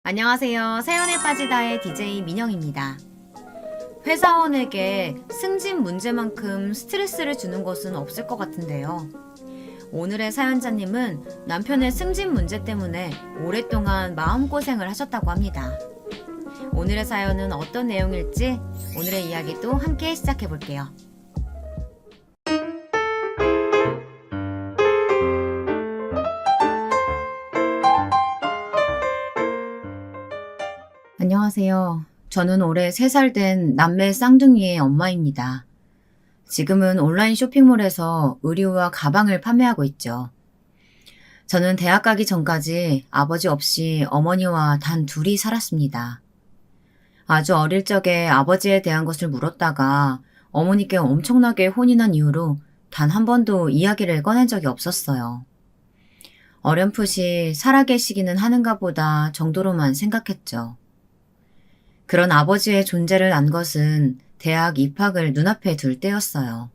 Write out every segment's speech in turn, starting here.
안녕하세요. 사연에 빠지다의 DJ 민영입니다. 회사원에게 승진 문제만큼 스트레스를 주는 것은 없을 것 같은데요. 오늘의 사연자님은 남편의 승진 문제 때문에 오랫동안 마음고생을 하셨다고 합니다. 오늘의 사연은 어떤 내용일지 오늘의 이야기도 함께 시작해 볼게요. 안녕하세요. 저는 올해 3살 된 남매 쌍둥이의 엄마입니다. 지금은 온라인 쇼핑몰에서 의류와 가방을 판매하고 있죠. 저는 대학 가기 전까지 아버지 없이 어머니와 단 둘이 살았습니다. 아주 어릴 적에 아버지에 대한 것을 물었다가 어머니께 엄청나게 혼이 난 이후로 단 한 번도 이야기를 꺼낸 적이 없었어요. 어렴풋이 살아계시기는 하는가 보다 정도로만 생각했죠. 그런 아버지의 존재를 안 것은 대학 입학을 눈앞에 둘 때였어요.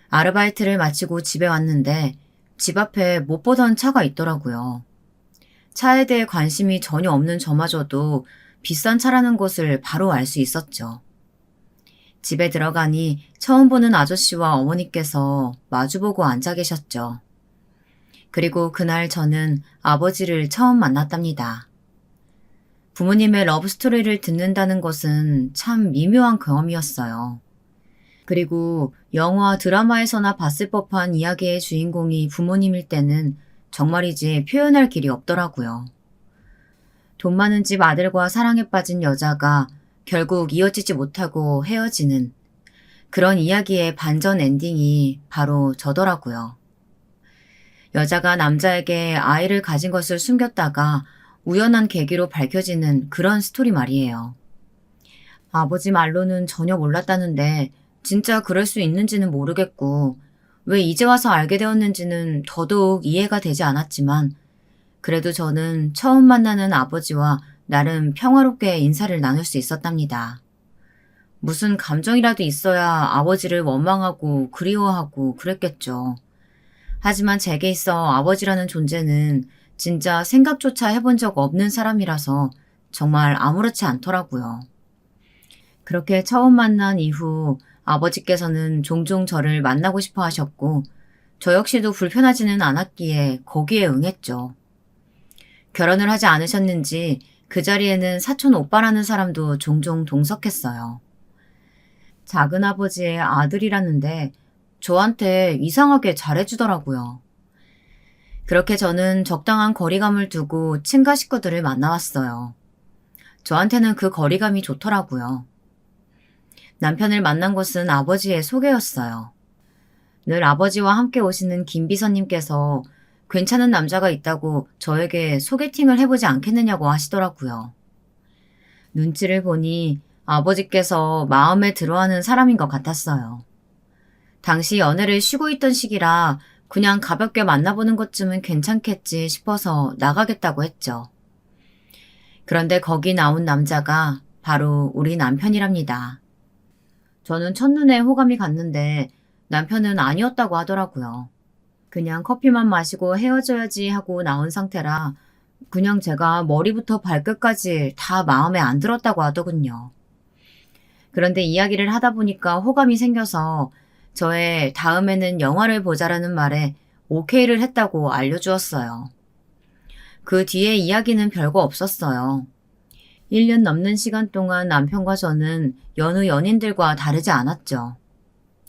아르바이트를 마치고 집에 왔는데 집 앞에 못 보던 차가 있더라고요. 차에 대해 관심이 전혀 없는 저마저도 비싼 차라는 것을 바로 알 수 있었죠. 집에 들어가니 처음 보는 아저씨와 어머니께서 마주보고 앉아 계셨죠. 그리고 그날 저는 아버지를 처음 만났답니다. 부모님의 러브스토리를 듣는다는 것은 참 미묘한 경험이었어요. 그리고 영화, 드라마에서나 봤을 법한 이야기의 주인공이 부모님일 때는 정말이지 표현할 길이 없더라고요. 돈 많은 집 아들과 사랑에 빠진 여자가 결국 이어지지 못하고 헤어지는 그런 이야기의 반전 엔딩이 바로 저더라고요. 여자가 남자에게 아이를 가진 것을 숨겼다가 우연한 계기로 밝혀지는 그런 스토리 말이에요. 아버지 말로는 전혀 몰랐다는데 진짜 그럴 수 있는지는 모르겠고 왜 이제 와서 알게 되었는지는 더더욱 이해가 되지 않았지만 그래도 저는 처음 만나는 아버지와 나름 평화롭게 인사를 나눌 수 있었답니다. 무슨 감정이라도 있어야 아버지를 원망하고 그리워하고 그랬겠죠. 하지만 제게 있어 아버지라는 존재는 진짜 생각조차 해본 적 없는 사람이라서 정말 아무렇지 않더라고요. 그렇게 처음 만난 이후 아버지께서는 종종 저를 만나고 싶어 하셨고 저 역시도 불편하지는 않았기에 거기에 응했죠. 결혼을 하지 않으셨는지 그 자리에는 사촌 오빠라는 사람도 종종 동석했어요. 작은아버지의 아들이라는데 저한테 이상하게 잘해주더라고요. 그렇게 저는 적당한 거리감을 두고 친가 식구들을 만나왔어요. 저한테는 그 거리감이 좋더라고요. 남편을 만난 곳은 아버지의 소개였어요. 늘 아버지와 함께 오시는 김 비서님께서 괜찮은 남자가 있다고 저에게 소개팅을 해보지 않겠느냐고 하시더라고요. 눈치를 보니 아버지께서 마음에 들어하는 사람인 것 같았어요. 당시 연애를 쉬고 있던 시기라 그냥 가볍게 만나보는 것쯤은 괜찮겠지 싶어서 나가겠다고 했죠. 그런데 거기 나온 남자가 바로 우리 남편이랍니다. 저는 첫눈에 호감이 갔는데 남편은 아니었다고 하더라고요. 그냥 커피만 마시고 헤어져야지 하고 나온 상태라 그냥 제가 머리부터 발끝까지 다 마음에 안 들었다고 하더군요. 그런데 이야기를 하다 보니까 호감이 생겨서 저의 다음에는 영화를 보자라는 말에 오케이를 했다고 알려주었어요. 그 뒤에 이야기는 별거 없었어요. 1년 넘는 시간 동안 남편과 저는 여느 연인들과 다르지 않았죠.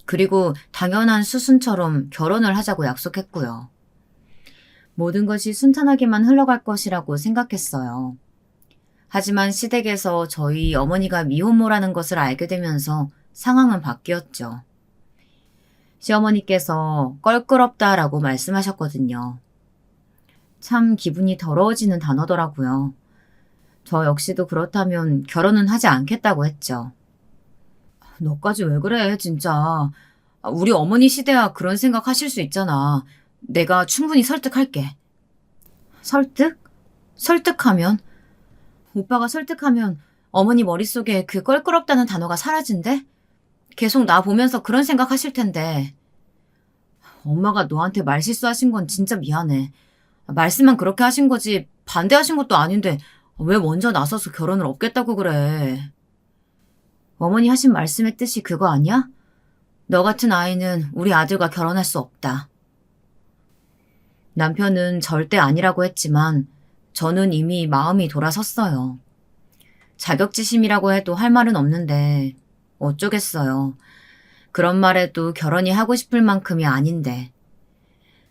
그리고 당연한 수순처럼 결혼을 하자고 약속했고요. 모든 것이 순탄하게만 흘러갈 것이라고 생각했어요. 하지만 시댁에서 저희 어머니가 미혼모라는 것을 알게 되면서 상황은 바뀌었죠. 시어머니께서 껄끄럽다라고 말씀하셨거든요. 참 기분이 더러워지는 단어더라고요. 저 역시도 그렇다면 결혼은 하지 않겠다고 했죠. 너까지 왜 그래 진짜. 우리 어머니 시대야 그런 생각 하실 수 있잖아. 내가 충분히 설득할게. 설득? 설득하면? 오빠가 설득하면 어머니 머릿속에 그 껄끄럽다는 단어가 사라진대? 계속 나 보면서 그런 생각 하실 텐데. 엄마가 너한테 말실수하신 건 진짜 미안해. 말씀만 그렇게 하신 거지 반대하신 것도 아닌데 왜 먼저 나서서 결혼을 없겠다고 그래? 어머니 하신 말씀의 뜻이 그거 아니야? 너 같은 아이는 우리 아들과 결혼할 수 없다. 남편은 절대 아니라고 했지만 저는 이미 마음이 돌아섰어요. 자격지심이라고 해도 할 말은 없는데 어쩌겠어요. 그런 말에도 결혼이 하고 싶을 만큼이 아닌데.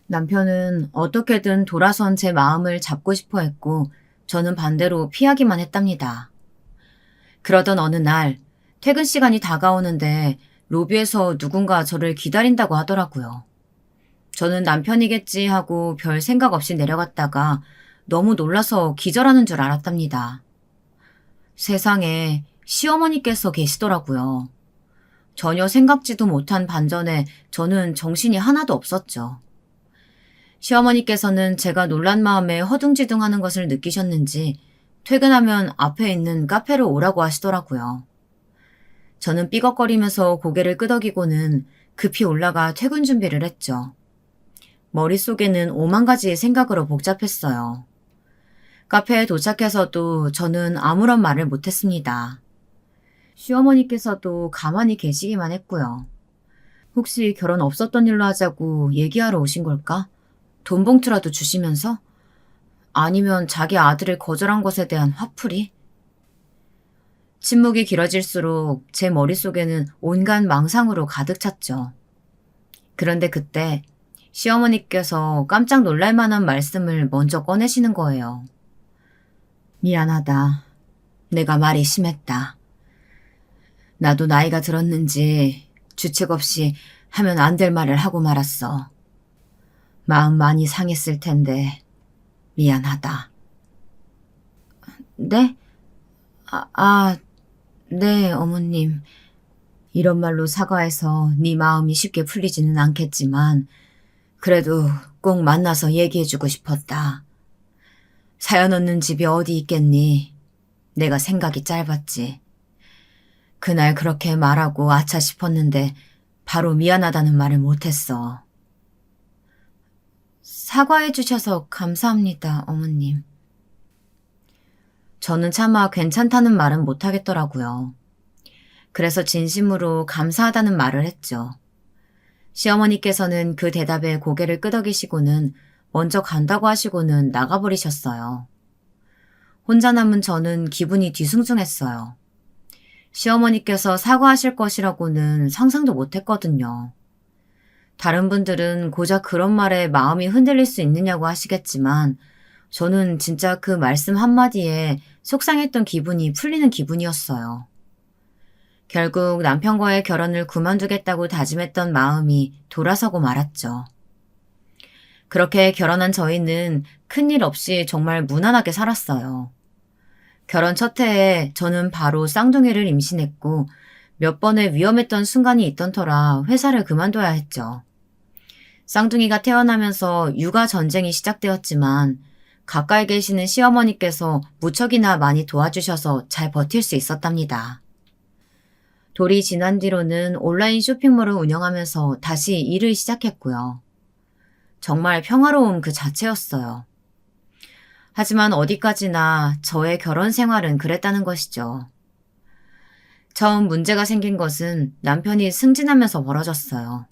남편은 어떻게든 돌아선 제 마음을 잡고 싶어 했고 저는 반대로 피하기만 했답니다. 그러던 어느 날 퇴근 시간이 다가오는데 로비에서 누군가 저를 기다린다고 하더라고요. 저는 남편이겠지 하고 별 생각 없이 내려갔다가 너무 놀라서 기절하는 줄 알았답니다. 세상에 시어머니께서 계시더라고요. 전혀 생각지도 못한 반전에 저는 정신이 하나도 없었죠. 시어머니께서는 제가 놀란 마음에 허둥지둥하는 것을 느끼셨는지 퇴근하면 앞에 있는 카페로 오라고 하시더라고요. 저는 삐걱거리면서 고개를 끄덕이고는 급히 올라가 퇴근 준비를 했죠. 머릿속에는 오만 가지의 생각으로 복잡했어요. 카페에 도착해서도 저는 아무런 말을 못했습니다. 시어머니께서도 가만히 계시기만 했고요. 혹시 결혼 없었던 일로 하자고 얘기하러 오신 걸까? 돈 봉투라도 주시면서? 아니면 자기 아들을 거절한 것에 대한 화풀이? 침묵이 길어질수록 제 머릿속에는 온갖 망상으로 가득 찼죠. 그런데 그때 시어머니께서 깜짝 놀랄 만한 말씀을 먼저 꺼내시는 거예요. 미안하다. 내가 말이 심했다. 나도 나이가 들었는지 주책 없이 하면 안 될 말을 하고 말았어. 마음 많이 상했을 텐데 미안하다. 네? 네, 어머님. 이런 말로 사과해서 네 마음이 쉽게 풀리지는 않겠지만 그래도 꼭 만나서 얘기해주고 싶었다. 사연 없는 집이 어디 있겠니? 내가 생각이 짧았지. 그날 그렇게 말하고 아차 싶었는데 바로 미안하다는 말을 못했어. 사과해 주셔서 감사합니다, 어머님. 저는 차마 괜찮다는 말은 못하겠더라고요. 그래서 진심으로 감사하다는 말을 했죠. 시어머니께서는 그 대답에 고개를 끄덕이시고는 먼저 간다고 하시고는 나가버리셨어요. 혼자 남은 저는 기분이 뒤숭숭했어요. 시어머니께서 사과하실 것이라고는 상상도 못했거든요. 다른 분들은 고작 그런 말에 마음이 흔들릴 수 있느냐고 하시겠지만 저는 진짜 그 말씀 한마디에 속상했던 기분이 풀리는 기분이었어요. 결국 남편과의 결혼을 그만두겠다고 다짐했던 마음이 돌아서고 말았죠. 그렇게 결혼한 저희는 큰일 없이 정말 무난하게 살았어요. 결혼 첫 해에 저는 바로 쌍둥이를 임신했고 몇 번의 위험했던 순간이 있던 터라 회사를 그만둬야 했죠. 쌍둥이가 태어나면서 육아 전쟁이 시작되었지만 가까이 계시는 시어머니께서 무척이나 많이 도와주셔서 잘 버틸 수 있었답니다. 돌이 지난 뒤로는 온라인 쇼핑몰을 운영하면서 다시 일을 시작했고요. 정말 평화로움 그 자체였어요. 하지만 어디까지나 저의 결혼 생활은 그랬다는 것이죠. 처음 문제가 생긴 것은 남편이 승진하면서 벌어졌어요.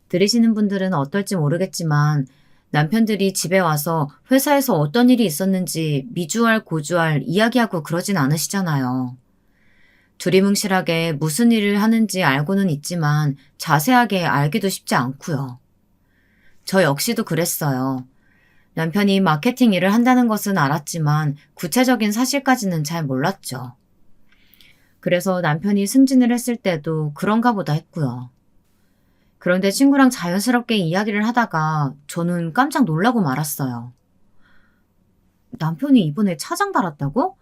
들으시는 분들은 어떨지 모르겠지만 남편들이 집에 와서 회사에서 어떤 일이 있었는지 미주알 고주알 이야기하고 그러진 않으시잖아요. 두리뭉실하게 무슨 일을 하는지 알고는 있지만 자세하게 알기도 쉽지 않고요. 저 역시도 그랬어요. 남편이 마케팅 일을 한다는 것은 알았지만 구체적인 사실까지는 잘 몰랐죠. 그래서 남편이 승진을 했을 때도 그런가 보다 했고요. 그런데 친구랑 자연스럽게 이야기를 하다가 저는 깜짝 놀라고 말았어요. 남편이 이번에 차장 달았다고?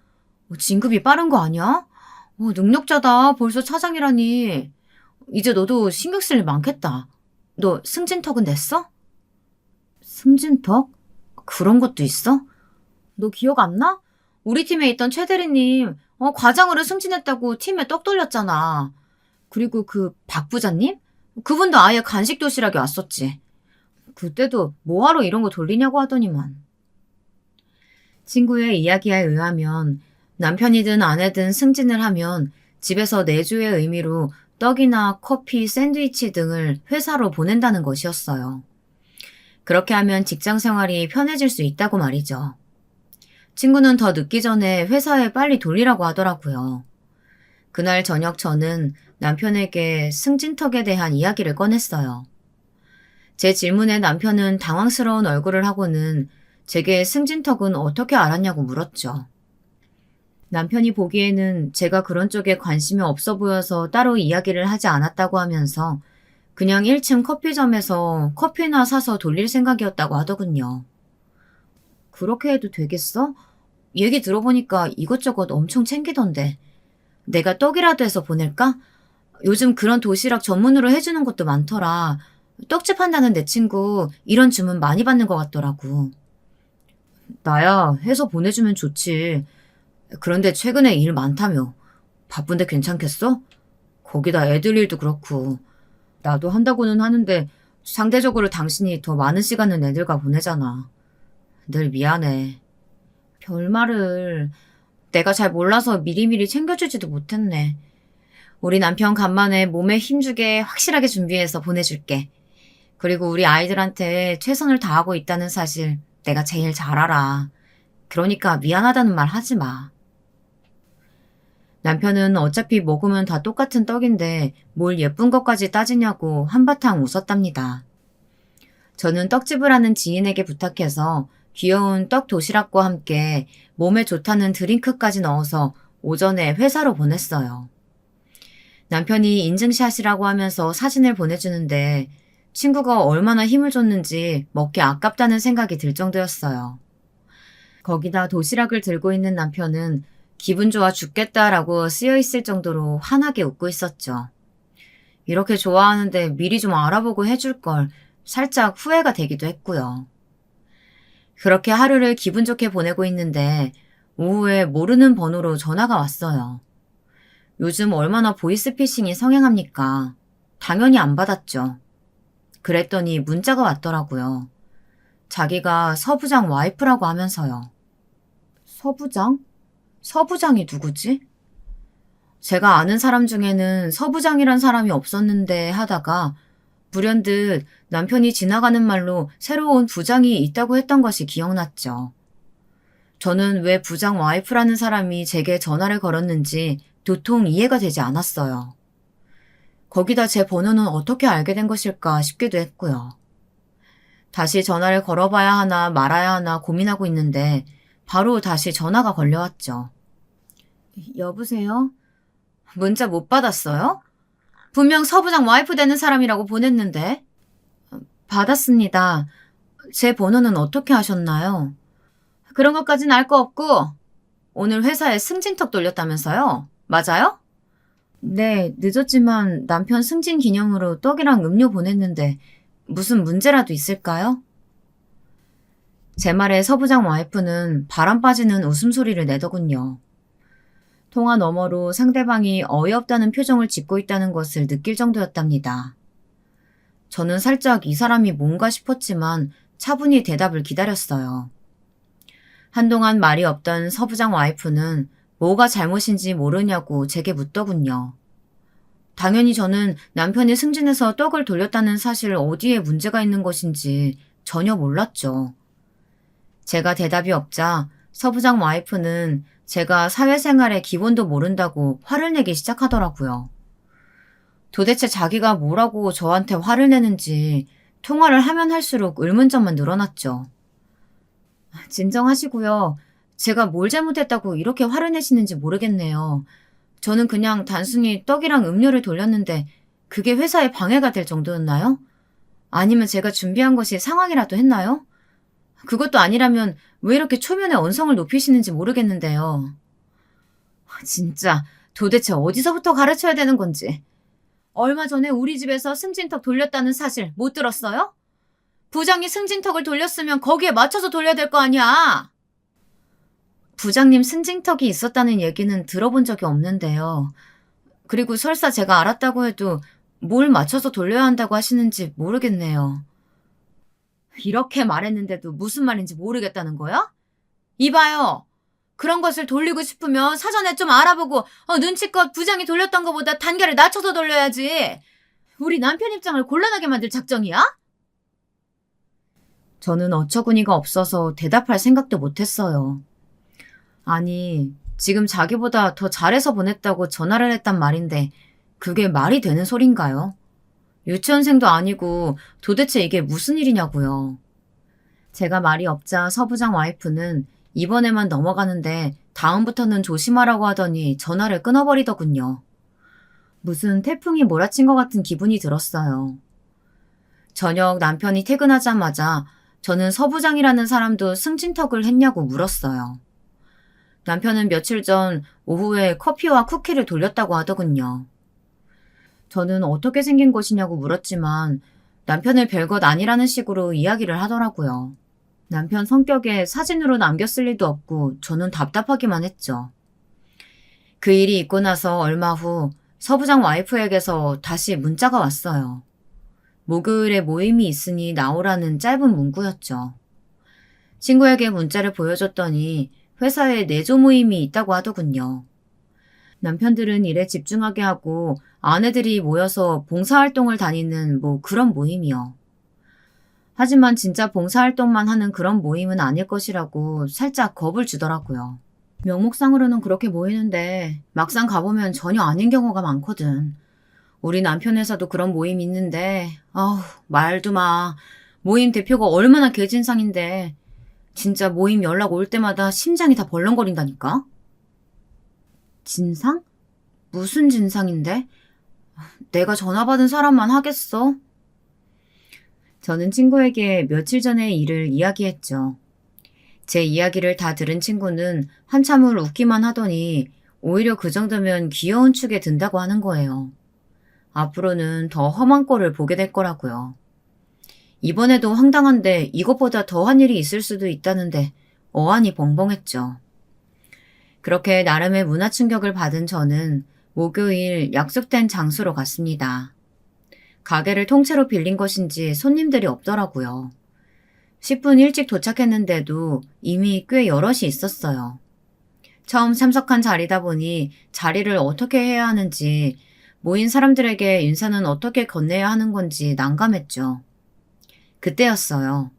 진급이 빠른 거 아니야? 능력자다. 벌써 차장이라니. 이제 너도 신경 쓸 일 많겠다. 너 승진턱은 냈어? 승진턱? 그런 것도 있어? 너 기억 안 나? 우리 팀에 있던 최 대리님 과장으로 승진했다고 팀에 떡 돌렸잖아. 그리고 그 박 부장님? 그분도 아예 간식 도시락에 왔었지. 그때도 뭐하러 이런 거 돌리냐고 하더니만. 친구의 이야기에 의하면 남편이든 아내든 승진을 하면 집에서 내조의 의미로 떡이나 커피, 샌드위치 등을 회사로 보낸다는 것이었어요. 그렇게 하면 직장 생활이 편해질 수 있다고 말이죠. 친구는 더 늦기 전에 회사에 빨리 돌리라고 하더라고요. 그날 저녁 저는 남편에게 승진턱에 대한 이야기를 꺼냈어요. 제 질문에 남편은 당황스러운 얼굴을 하고는 제게 승진턱은 어떻게 알았냐고 물었죠. 남편이 보기에는 제가 그런 쪽에 관심이 없어 보여서 따로 이야기를 하지 않았다고 하면서 그냥 1층 커피점에서 커피나 사서 돌릴 생각이었다고 하더군요. 그렇게 해도 되겠어? 얘기 들어보니까 이것저것 엄청 챙기던데. 내가 떡이라도 해서 보낼까? 요즘 그런 도시락 전문으로 해주는 것도 많더라. 떡집 한다는 내 친구 이런 주문 많이 받는 것 같더라고. 나야 해서 보내주면 좋지. 그런데 최근에 일 많다며. 바쁜데 괜찮겠어? 거기다 애들 일도 그렇고. 나도 한다고는 하는데 상대적으로 당신이 더 많은 시간을 애들과 보내잖아. 늘 미안해. 별말을. 내가 잘 몰라서 미리미리 챙겨주지도 못했네. 우리 남편 간만에 몸에 힘주게 확실하게 준비해서 보내줄게. 그리고 우리 아이들한테 최선을 다하고 있다는 사실 내가 제일 잘 알아. 그러니까 미안하다는 말 하지 마. 남편은 어차피 먹으면 다 똑같은 떡인데 뭘 예쁜 것까지 따지냐고 한바탕 웃었답니다. 저는 떡집을 하는 지인에게 부탁해서 귀여운 떡 도시락과 함께 몸에 좋다는 드링크까지 넣어서 오전에 회사로 보냈어요. 남편이 인증샷이라고 하면서 사진을 보내주는데 친구가 얼마나 힘을 줬는지 먹기 아깝다는 생각이 들 정도였어요. 거기다 도시락을 들고 있는 남편은 기분 좋아 죽겠다라고 쓰여있을 정도로 환하게 웃고 있었죠. 이렇게 좋아하는데 미리 좀 알아보고 해줄 걸 살짝 후회가 되기도 했고요. 그렇게 하루를 기분 좋게 보내고 있는데 오후에 모르는 번호로 전화가 왔어요. 요즘 얼마나 보이스피싱이 성행합니까? 당연히 안 받았죠. 그랬더니 문자가 왔더라고요. 자기가 서부장 와이프라고 하면서요. 서부장? 서부장이 누구지? 제가 아는 사람 중에는 서부장이란 사람이 없었는데 하다가 불현듯 남편이 지나가는 말로 새로운 부장이 있다고 했던 것이 기억났죠. 저는 왜 부장 와이프라는 사람이 제게 전화를 걸었는지 도통 이해가 되지 않았어요. 거기다 제 번호는 어떻게 알게 된 것일까 싶기도 했고요. 다시 전화를 걸어봐야 하나 말아야 하나 고민하고 있는데 바로 다시 전화가 걸려왔죠. 여보세요? 문자 못 받았어요? 분명 서부장 와이프 되는 사람이라고 보냈는데. 받았습니다. 제 번호는 어떻게 하셨나요? 그런 것까진 알 거 없고 오늘 회사에 승진턱 돌렸다면서요? 맞아요? 네, 늦었지만 남편 승진 기념으로 떡이랑 음료 보냈는데 무슨 문제라도 있을까요? 제 말에 서부장 와이프는 바람 빠지는 웃음소리를 내더군요. 통화 너머로 상대방이 어이없다는 표정을 짓고 있다는 것을 느낄 정도였답니다. 저는 살짝 이 사람이 뭔가 싶었지만 차분히 대답을 기다렸어요. 한동안 말이 없던 서부장 와이프는 뭐가 잘못인지 모르냐고 제게 묻더군요. 당연히 저는 남편이 승진해서 떡을 돌렸다는 사실 어디에 문제가 있는 것인지 전혀 몰랐죠. 제가 대답이 없자 서부장 와이프는 제가 사회생활의 기본도 모른다고 화를 내기 시작하더라고요. 도대체 자기가 뭐라고 저한테 화를 내는지 통화를 하면 할수록 의문점만 늘어났죠. 진정하시고요. 제가 뭘 잘못했다고 이렇게 화를 내시는지 모르겠네요. 저는 그냥 단순히 떡이랑 음료를 돌렸는데 그게 회사에 방해가 될 정도였나요? 아니면 제가 준비한 것이 상황이라도 했나요? 그것도 아니라면 왜 이렇게 초면에 언성을 높이시는지 모르겠는데요. 진짜 도대체 어디서부터 가르쳐야 되는 건지. 얼마 전에 우리 집에서 승진턱 돌렸다는 사실 못 들었어요? 부장이 승진턱을 돌렸으면 거기에 맞춰서 돌려야 될 거 아니야. 부장님 승진턱이 있었다는 얘기는 들어본 적이 없는데요. 그리고 설사 제가 알았다고 해도 뭘 맞춰서 돌려야 한다고 하시는지 모르겠네요. 이렇게 말했는데도 무슨 말인지 모르겠다는 거야? 이봐요. 그런 것을 돌리고 싶으면 사전에 좀 알아보고 눈치껏 부장이 돌렸던 것보다 단계를 낮춰서 돌려야지. 우리 남편 입장을 곤란하게 만들 작정이야? 저는 어처구니가 없어서 대답할 생각도 못했어요. 아니, 지금 자기보다 더 잘해서 보냈다고 전화를 했단 말인데 그게 말이 되는 소린가요? 유치원생도 아니고 도대체 이게 무슨 일이냐고요. 제가 말이 없자 서부장 와이프는 이번에만 넘어가는데 다음부터는 조심하라고 하더니 전화를 끊어버리더군요. 무슨 태풍이 몰아친 것 같은 기분이 들었어요. 저녁 남편이 퇴근하자마자 저는 서부장이라는 사람도 승진턱을 했냐고 물었어요. 남편은 며칠 전 오후에 커피와 쿠키를 돌렸다고 하더군요. 저는 어떻게 생긴 것이냐고 물었지만 남편을 별것 아니라는 식으로 이야기를 하더라고요. 남편 성격에 사진으로 남겼을 리도 없고 저는 답답하기만 했죠. 그 일이 있고 나서 얼마 후 서부장 와이프에게서 다시 문자가 왔어요. 목요일에 모임이 있으니 나오라는 짧은 문구였죠. 친구에게 문자를 보여줬더니 회사에 내조 모임이 있다고 하더군요. 남편들은 일에 집중하게 하고 아내들이 모여서 봉사활동을 다니는 그런 모임이요. 하지만 진짜 봉사활동만 하는 그런 모임은 아닐 것이라고 살짝 겁을 주더라고요. 명목상으로는 그렇게 모이는데 막상 가보면 전혀 아닌 경우가 많거든. 우리 남편 회사도 그런 모임 있는데 말도 마. 모임 대표가 얼마나 개진상인데 진짜 모임 연락 올 때마다 심장이 다 벌렁거린다니까? 진상? 무슨 진상인데? 내가 전화 받은 사람만 하겠어? 저는 친구에게 며칠 전의 일을 이야기했죠. 제 이야기를 다 들은 친구는 한참을 웃기만 하더니 오히려 그 정도면 귀여운 축에 든다고 하는 거예요. 앞으로는 더 험한 꼴을 보게 될 거라고요. 이번에도 황당한데 이것보다 더한 일이 있을 수도 있다는데 어안이 벙벙했죠. 그렇게 나름의 문화 충격을 받은 저는 목요일 약속된 장소로 갔습니다. 가게를 통째로 빌린 것인지 손님들이 없더라고요. 10분 일찍 도착했는데도 이미 꽤 여럿이 있었어요. 처음 참석한 자리다 보니 자리를 어떻게 해야 하는지, 모인 사람들에게 인사는 어떻게 건네야 하는 건지 난감했죠. 그때였어요.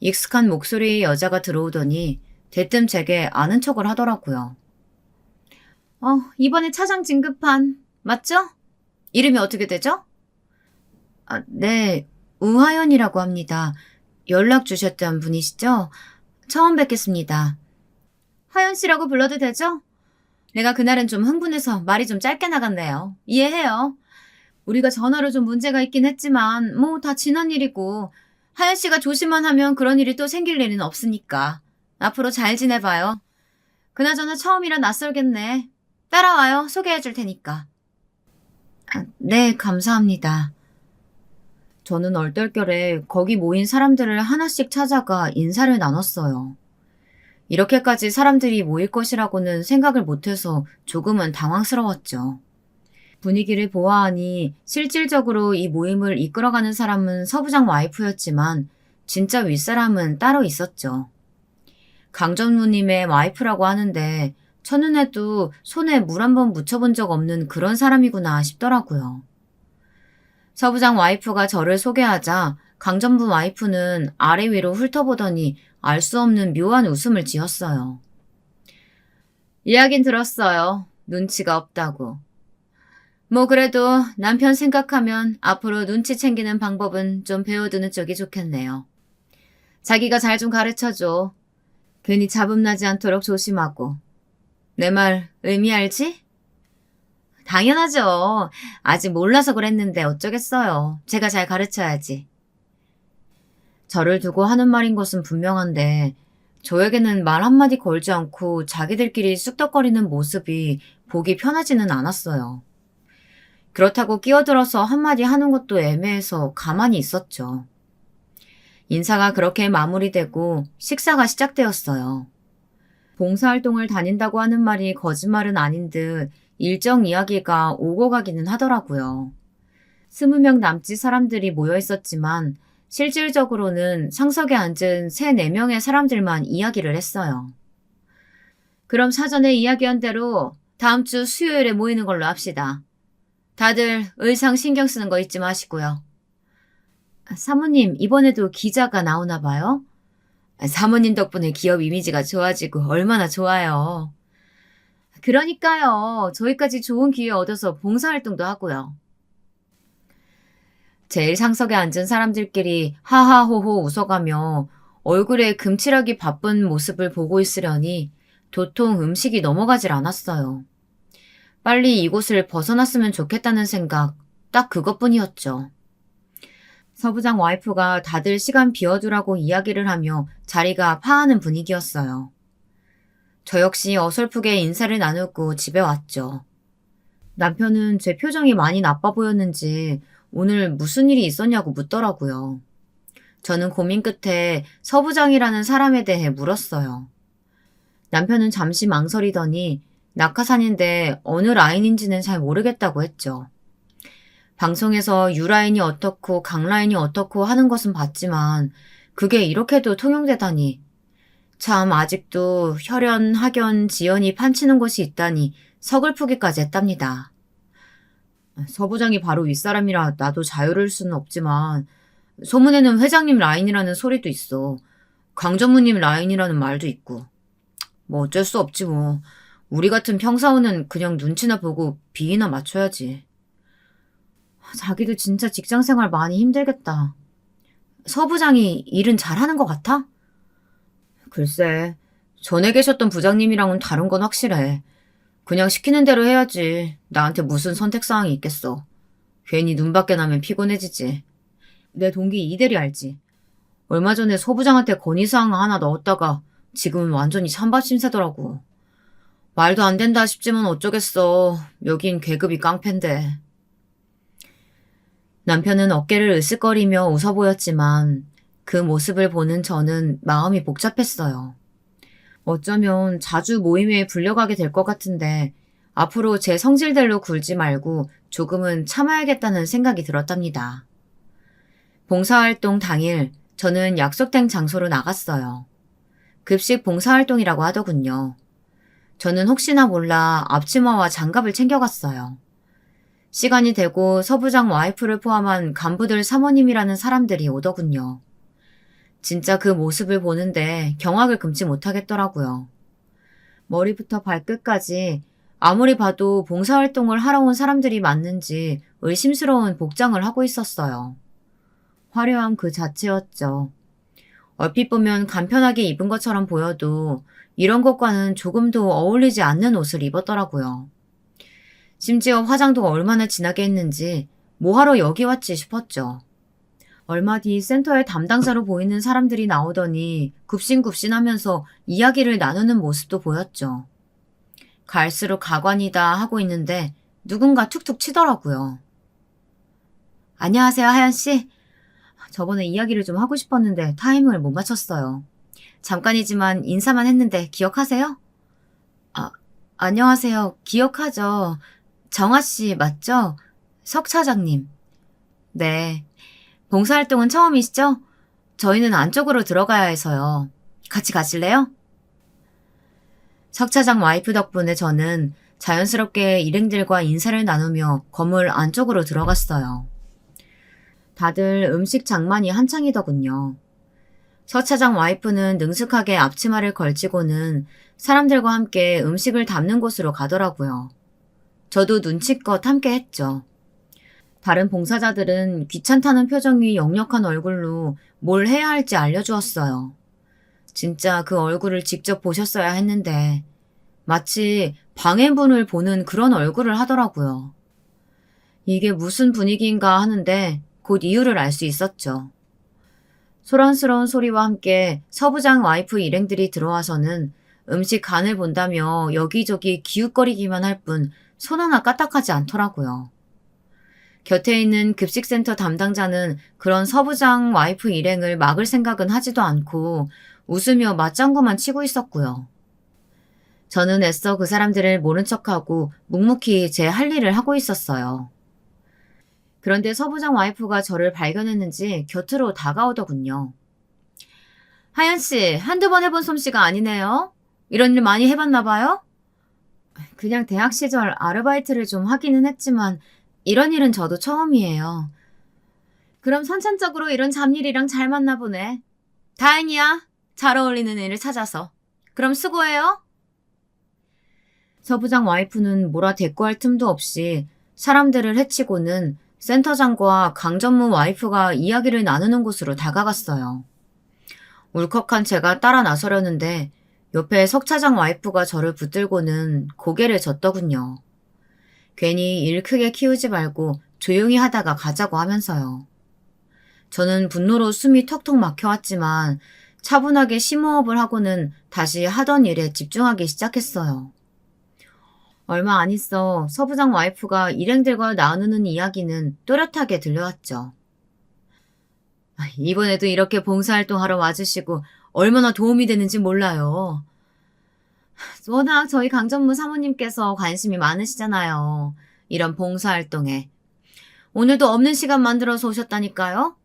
익숙한 목소리의 여자가 들어오더니 대뜸 제게 아는 척을 하더라고요. 이번에 차장 진급한, 맞죠? 이름이 어떻게 되죠? 네, 우하연이라고 합니다. 연락 주셨던 분이시죠? 처음 뵙겠습니다. 하연 씨라고 불러도 되죠? 내가 그날은 좀 흥분해서 말이 좀 짧게 나갔네요. 이해해요. 우리가 전화로 좀 문제가 있긴 했지만 다 지난 일이고 하연 씨가 조심만 하면 그런 일이 또 생길 일은 없으니까. 앞으로 잘 지내봐요. 그나저나 처음이라 낯설겠네. 따라와요. 소개해 줄 테니까. 네, 감사합니다. 저는 얼떨결에 거기 모인 사람들을 하나씩 찾아가 인사를 나눴어요. 이렇게까지 사람들이 모일 것이라고는 생각을 못해서 조금은 당황스러웠죠. 분위기를 보아하니 실질적으로 이 모임을 이끌어가는 사람은 서부장 와이프였지만 진짜 윗사람은 따로 있었죠. 강전무님의 와이프라고 하는데 첫눈에도 손에 물 한 번 묻혀본 적 없는 그런 사람이구나 싶더라고요. 서부장 와이프가 저를 소개하자 강전부 와이프는 아래 위로 훑어보더니 알 수 없는 묘한 웃음을 지었어요. 이야긴 들었어요. 눈치가 없다고. 그래도 남편 생각하면 앞으로 눈치 챙기는 방법은 좀 배워두는 쪽이 좋겠네요. 자기가 잘 좀 가르쳐줘. 괜히 잡음나지 않도록 조심하고. 내 말 의미 알지? 당연하죠. 아직 몰라서 그랬는데 어쩌겠어요. 제가 잘 가르쳐야지. 저를 두고 하는 말인 것은 분명한데 저에게는 말 한마디 걸지 않고 자기들끼리 쑥덕거리는 모습이 보기 편하지는 않았어요. 그렇다고 끼어들어서 한마디 하는 것도 애매해서 가만히 있었죠. 인사가 그렇게 마무리되고 식사가 시작되었어요. 봉사활동을 다닌다고 하는 말이 거짓말은 아닌 듯 일정 이야기가 오고 가기는 하더라고요. 20명 남짓 사람들이 모여 있었지만 실질적으로는 상석에 앉은 3, 4명의 사람들만 이야기를 했어요. 그럼 사전에 이야기한 대로 다음 주 수요일에 모이는 걸로 합시다. 다들 의상 신경 쓰는 거 잊지 마시고요. 사모님, 이번에도 기자가 나오나 봐요? 사모님 덕분에 기업 이미지가 좋아지고 얼마나 좋아요. 그러니까요. 저희까지 좋은 기회 얻어서 봉사활동도 하고요. 제일 상석에 앉은 사람들끼리 하하호호 웃어가며 얼굴에 금칠하기 바쁜 모습을 보고 있으려니 도통 음식이 넘어가질 않았어요. 빨리 이곳을 벗어났으면 좋겠다는 생각, 딱 그것뿐이었죠. 서부장 와이프가 다들 시간 비워두라고 이야기를 하며 자리가 파하는 분위기였어요. 저 역시 어설프게 인사를 나누고 집에 왔죠. 남편은 제 표정이 많이 나빠 보였는지 오늘 무슨 일이 있었냐고 묻더라고요. 저는 고민 끝에 서부장이라는 사람에 대해 물었어요. 남편은 잠시 망설이더니 낙하산인데 어느 라인인지는 잘 모르겠다고 했죠. 방송에서 U라인이 어떻고 강라인이 어떻고 하는 것은 봤지만 그게 이렇게도 통용되다니. 참 아직도 혈연, 학연, 지연이 판치는 곳이 있다니 서글프기까지 했답니다. 서부장이 바로 윗사람이라 나도 자유로울 수는 없지만 소문에는 회장님 라인이라는 소리도 있어. 강전무님 라인이라는 말도 있고. 뭐 어쩔 수 없지 뭐. 우리 같은 평사원은 그냥 눈치나 보고 비위나 맞춰야지. 자기도 진짜 직장생활 많이 힘들겠다. 서부장이 일은 잘하는 것 같아? 글쎄, 전에 계셨던 부장님이랑은 다른 건 확실해. 그냥 시키는 대로 해야지. 나한테 무슨 선택사항이 있겠어. 괜히 눈 밖에 나면 피곤해지지. 내 동기 이대리 알지? 얼마 전에 서부장한테 건의사항 하나 넣었다가 지금은 완전히 찬밥 신세더라고. 말도 안 된다 싶지만 어쩌겠어. 여긴 계급이 깡패인데. 남편은 어깨를 으쓱거리며 웃어 보였지만 그 모습을 보는 저는 마음이 복잡했어요. 어쩌면 자주 모임에 불려가게 될 것 같은데 앞으로 제 성질대로 굴지 말고 조금은 참아야겠다는 생각이 들었답니다. 봉사활동 당일 저는 약속된 장소로 나갔어요. 급식 봉사활동이라고 하더군요. 저는 혹시나 몰라 앞치마와 장갑을 챙겨갔어요. 시간이 되고 서부장 와이프를 포함한 간부들 사모님이라는 사람들이 오더군요. 진짜 그 모습을 보는데 경악을 금치 못하겠더라고요. 머리부터 발끝까지 아무리 봐도 봉사활동을 하러 온 사람들이 맞는지 의심스러운 복장을 하고 있었어요. 화려함 그 자체였죠. 얼핏 보면 간편하게 입은 것처럼 보여도 이런 것과는 조금도 어울리지 않는 옷을 입었더라고요. 심지어 화장도 얼마나 진하게 했는지 뭐하러 여기 왔지 싶었죠. 얼마 뒤 센터의 담당자로 보이는 사람들이 나오더니 굽신굽신하면서 이야기를 나누는 모습도 보였죠. 갈수록 가관이다 하고 있는데 누군가 툭툭 치더라고요. 안녕하세요, 하연씨. 저번에 이야기를 좀 하고 싶었는데 타이밍을 못 맞췄어요. 잠깐이지만 인사만 했는데 기억하세요? 안녕하세요. 기억하죠. 정아씨 맞죠? 석 차장님. 네. 봉사활동은 처음이시죠? 저희는 안쪽으로 들어가야 해서요. 같이 가실래요? 석 차장 와이프 덕분에 저는 자연스럽게 일행들과 인사를 나누며 건물 안쪽으로 들어갔어요. 다들 음식 장만이 한창이더군요. 서 차장 와이프는 능숙하게 앞치마를 걸치고는 사람들과 함께 음식을 담는 곳으로 가더라고요. 저도 눈치껏 함께 했죠. 다른 봉사자들은 귀찮다는 표정이 역력한 얼굴로 뭘 해야 할지 알려주었어요. 진짜 그 얼굴을 직접 보셨어야 했는데 마치 방해분을 보는 그런 얼굴을 하더라고요. 이게 무슨 분위기인가 하는데 곧 이유를 알 수 있었죠. 소란스러운 소리와 함께 서부장 와이프 일행들이 들어와서는 음식 간을 본다며 여기저기 기웃거리기만 할 뿐 손 하나 까딱하지 않더라고요. 곁에 있는 급식센터 담당자는 그런 서부장 와이프 일행을 막을 생각은 하지도 않고 웃으며 맞장구만 치고 있었고요. 저는 애써 그 사람들을 모른 척하고 묵묵히 제 할 일을 하고 있었어요. 그런데 서부장 와이프가 저를 발견했는지 곁으로 다가오더군요. 하연씨, 한두 번 해본 솜씨가 아니네요. 이런 일 많이 해봤나 봐요? 그냥 대학 시절 아르바이트를 좀 하기는 했지만 이런 일은 저도 처음이에요. 그럼 선천적으로 이런 잡일이랑 잘 맞나 보네. 다행이야. 잘 어울리는 일을 찾아서. 그럼 수고해요. 서부장 와이프는 뭐라 대꾸할 틈도 없이 사람들을 해치고는 센터장과 강전무 와이프가 이야기를 나누는 곳으로 다가갔어요. 울컥한 제가 따라 나서려는데 옆에 석 차장 와이프가 저를 붙들고는 고개를 젓더군요. 괜히 일 크게 키우지 말고 조용히 하다가 가자고 하면서요. 저는 분노로 숨이 턱턱 막혀왔지만 차분하게 심호흡을 하고는 다시 하던 일에 집중하기 시작했어요. 얼마 안 있어 서부장 와이프가 일행들과 나누는 이야기는 또렷하게 들려왔죠. 이번에도 이렇게 봉사활동하러 와주시고 얼마나 도움이 되는지 몰라요. 워낙 저희 강전무 사모님께서 관심이 많으시잖아요. 이런 봉사활동에. 오늘도 없는 시간 만들어서 오셨다니까요?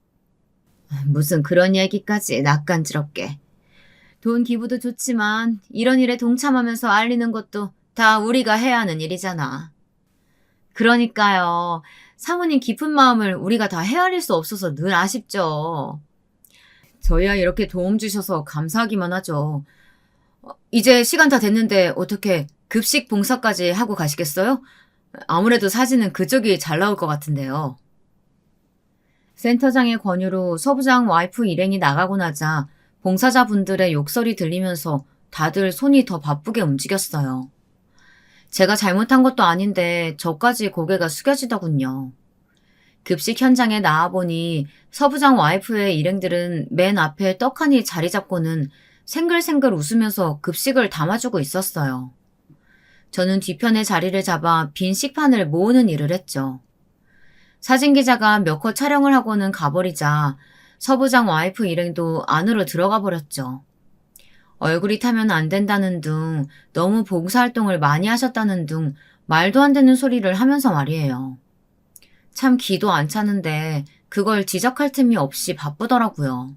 무슨 그런 얘기까지 낯간지럽게. 돈 기부도 좋지만 이런 일에 동참하면서 알리는 것도 다 우리가 해야 하는 일이잖아. 그러니까요. 사모님 깊은 마음을 우리가 다 헤아릴 수 없어서 늘 아쉽죠. 저희야 이렇게 도움 주셔서 감사하기만 하죠. 이제 시간 다 됐는데 어떻게 급식 봉사까지 하고 가시겠어요? 아무래도 사진은 그쪽이 잘 나올 것 같은데요. 센터장의 권유로 서부장 와이프 일행이 나가고 나자 봉사자분들의 욕설이 들리면서 다들 손이 더 바쁘게 움직였어요. 제가 잘못한 것도 아닌데 저까지 고개가 숙여지더군요. 급식 현장에 나와보니 서부장 와이프의 일행들은 맨 앞에 떡하니 자리 잡고는 생글생글 웃으면서 급식을 담아주고 있었어요. 저는 뒤편에 자리를 잡아 빈 식판을 모으는 일을 했죠. 사진기자가 몇 컷 촬영을 하고는 가버리자 서부장 와이프 일행도 안으로 들어가 버렸죠. 얼굴이 타면 안 된다는 둥, 너무 봉사활동을 많이 하셨다는 둥 말도 안 되는 소리를 하면서 말이에요. 참 기도 안 차는데 그걸 지적할 틈이 없이 바쁘더라고요.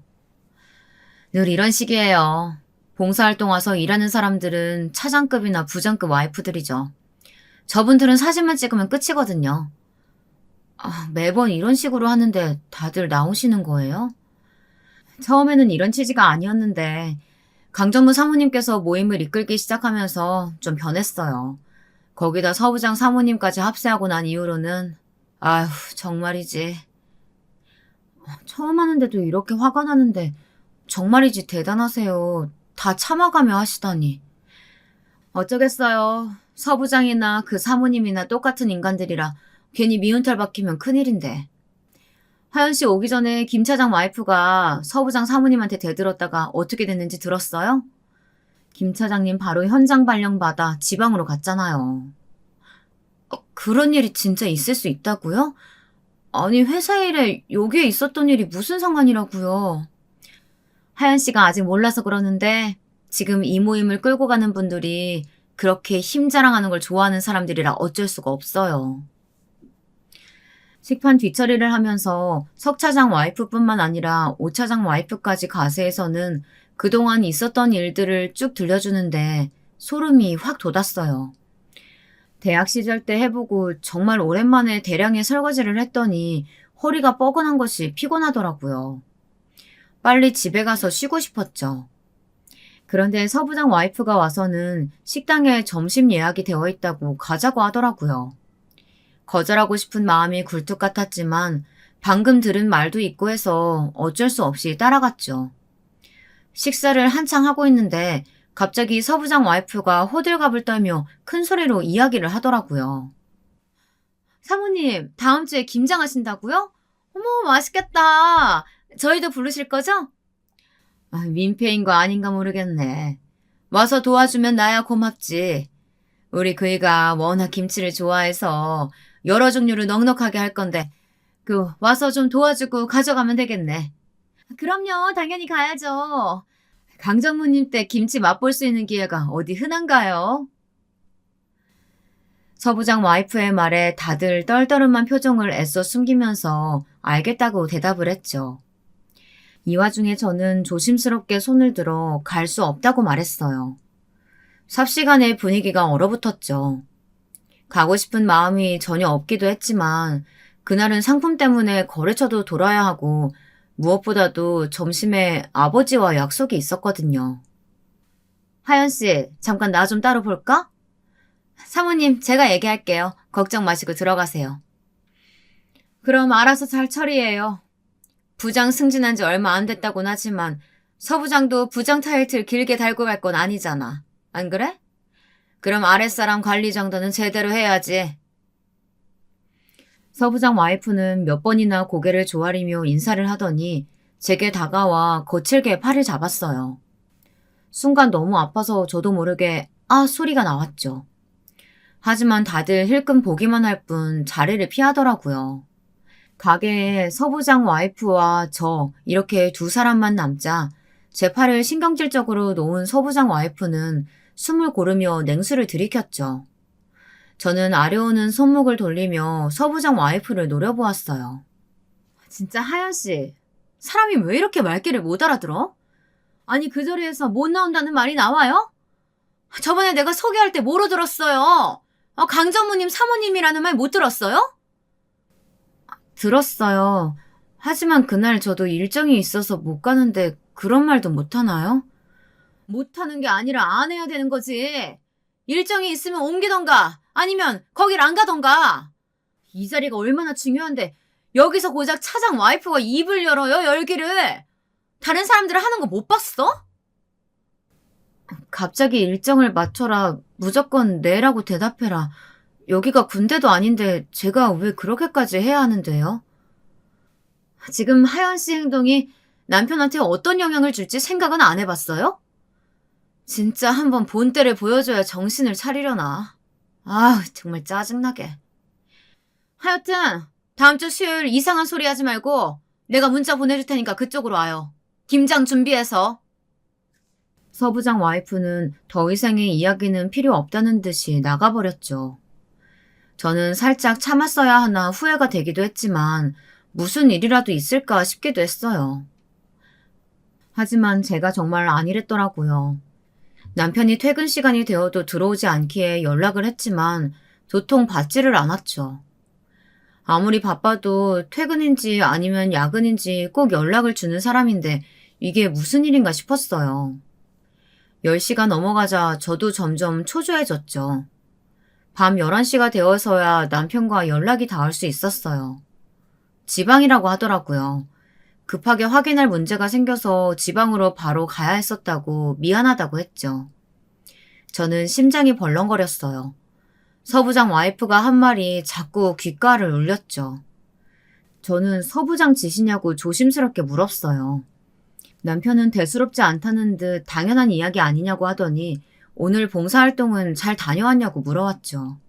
늘 이런 식이에요. 봉사활동 와서 일하는 사람들은 차장급이나 부장급 와이프들이죠. 저분들은 사진만 찍으면 끝이거든요. 매번 이런 식으로 하는데 다들 나오시는 거예요? 처음에는 이런 취지가 아니었는데 강전무 사모님께서 모임을 이끌기 시작하면서 좀 변했어요. 거기다 서부장 사모님까지 합세하고 난 이후로는 아휴 정말이지. 처음 하는데도 이렇게 화가 나는데 정말이지 대단하세요. 다 참아가며 하시다니. 어쩌겠어요. 서부장이나 그 사모님이나 똑같은 인간들이라 괜히 미운털 박히면 큰일인데. 하연 씨 오기 전에 김 차장 와이프가 서부장 사모님한테 대들었다가 어떻게 됐는지 들었어요? 김 차장님 바로 현장 발령받아 지방으로 갔잖아요. 그런 일이 진짜 있을 수 있다고요? 아니 회사 일에 여기에 있었던 일이 무슨 상관이라고요? 하연 씨가 아직 몰라서 그러는데 지금 이 모임을 끌고 가는 분들이 그렇게 힘 자랑하는 걸 좋아하는 사람들이라 어쩔 수가 없어요. 식판 뒤처리를 하면서 석 차장 와이프뿐만 아니라 오 차장 와이프까지 가세에서는 그동안 있었던 일들을 쭉 들려주는데 소름이 확 돋았어요. 대학 시절 때 해보고 정말 오랜만에 대량의 설거지를 했더니 허리가 뻐근한 것이 피곤하더라고요. 빨리 집에 가서 쉬고 싶었죠. 그런데 서부장 와이프가 와서는 식당에 점심 예약이 되어 있다고 가자고 하더라고요. 거절하고 싶은 마음이 굴뚝 같았지만 방금 들은 말도 있고 해서 어쩔 수 없이 따라갔죠. 식사를 한창 하고 있는데 갑자기 서부장 와이프가 호들갑을 떨며 큰 소리로 이야기를 하더라고요. 사모님, 다음 주에 김장하신다고요? 어머, 맛있겠다. 저희도 부르실 거죠? 민폐인 거 아닌가 모르겠네. 와서 도와주면 나야 고맙지. 우리 그이가 워낙 김치를 좋아해서 여러 종류를 넉넉하게 할 건데 와서 좀 도와주고 가져가면 되겠네. 그럼요. 당연히 가야죠. 강정무님 때 김치 맛볼 수 있는 기회가 어디 흔한가요? 서부장 와이프의 말에 다들 떨떠름한 표정을 애써 숨기면서 알겠다고 대답을 했죠. 이 와중에 저는 조심스럽게 손을 들어 갈 수 없다고 말했어요. 삽시간에 분위기가 얼어붙었죠. 가고 싶은 마음이 전혀 없기도 했지만 그날은 상품 때문에 거래처도 돌아야 하고 무엇보다도 점심에 아버지와 약속이 있었거든요. 하연 씨, 잠깐 나 좀 따로 볼까? 사모님, 제가 얘기할게요. 걱정 마시고 들어가세요. 그럼 알아서 잘 처리해요. 부장 승진한 지 얼마 안 됐다곤 하지만 서 부장도 부장 타이틀 길게 달고 갈 건 아니잖아. 안 그래? 그럼 아랫사람 관리 정도는 제대로 해야지. 서 부장 와이프는 몇 번이나 고개를 조아리며 인사를 하더니 제게 다가와 거칠게 팔을 잡았어요. 순간 너무 아파서 저도 모르게 아 소리가 나왔죠. 하지만 다들 힐끔 보기만 할 뿐 자리를 피하더라고요. 가게에 서 부장 와이프와 저 이렇게 두 사람만 남자 제 팔을 신경질적으로 놓은 서 부장 와이프는 숨을 고르며 냉수를 들이켰죠. 저는 아려오는 손목을 돌리며 서 부장 와이프를 노려보았어요. 진짜 하연 씨, 사람이 왜 이렇게 말귀를 못 알아들어? 아니 그 자리에서 못 나온다는 말이 나와요? 저번에 내가 소개할 때 뭐로 들었어요? 강전무님 사모님이라는 말 못 들었어요? 들었어요. 하지만 그날 저도 일정이 있어서 못 가는데 그런 말도 못 하나요? 못 하는 게 아니라 안 해야 되는 거지. 일정이 있으면 옮기던가 아니면 거길 안 가던가. 이 자리가 얼마나 중요한데 여기서 고작 차장 와이프가 입을 열어요, 열기를. 다른 사람들은 하는 거 못 봤어? 갑자기 일정을 맞춰라. 무조건 네라고 대답해라. 여기가 군대도 아닌데 제가 왜 그렇게까지 해야 하는데요? 지금 하연 씨 행동이 남편한테 어떤 영향을 줄지 생각은 안 해봤어요? 진짜 한번 본때를 보여줘야 정신을 차리려나. 아우 정말 짜증나게. 하여튼 다음 주 수요일 이상한 소리 하지 말고 내가 문자 보내줄 테니까 그쪽으로 와요. 김장 준비해서. 서 부장 와이프는 더 이상의 이야기는 필요 없다는 듯이 나가버렸죠. 저는 살짝 참았어야 하나 후회가 되기도 했지만 무슨 일이라도 있을까 싶기도 했어요. 하지만 제가 정말 아니랬더라고요. 남편이 퇴근 시간이 되어도 들어오지 않기에 연락을 했지만 도통 받지를 않았죠. 아무리 바빠도 퇴근인지 아니면 야근인지 꼭 연락을 주는 사람인데 이게 무슨 일인가 싶었어요. 10시가 넘어가자 저도 점점 초조해졌죠. 밤 11시가 되어서야 남편과 연락이 닿을 수 있었어요. 지방이라고 하더라고요. 급하게 확인할 문제가 생겨서 지방으로 바로 가야 했었다고 미안하다고 했죠. 저는 심장이 벌렁거렸어요. 서 부장 와이프가 한 말이 자꾸 귓가를 울렸죠. 저는 서 부장 지시냐고 조심스럽게 물었어요. 남편은 대수롭지 않다는 듯 당연한 이야기 아니냐고 하더니 오늘 봉사활동은 잘 다녀왔냐고 물어왔죠.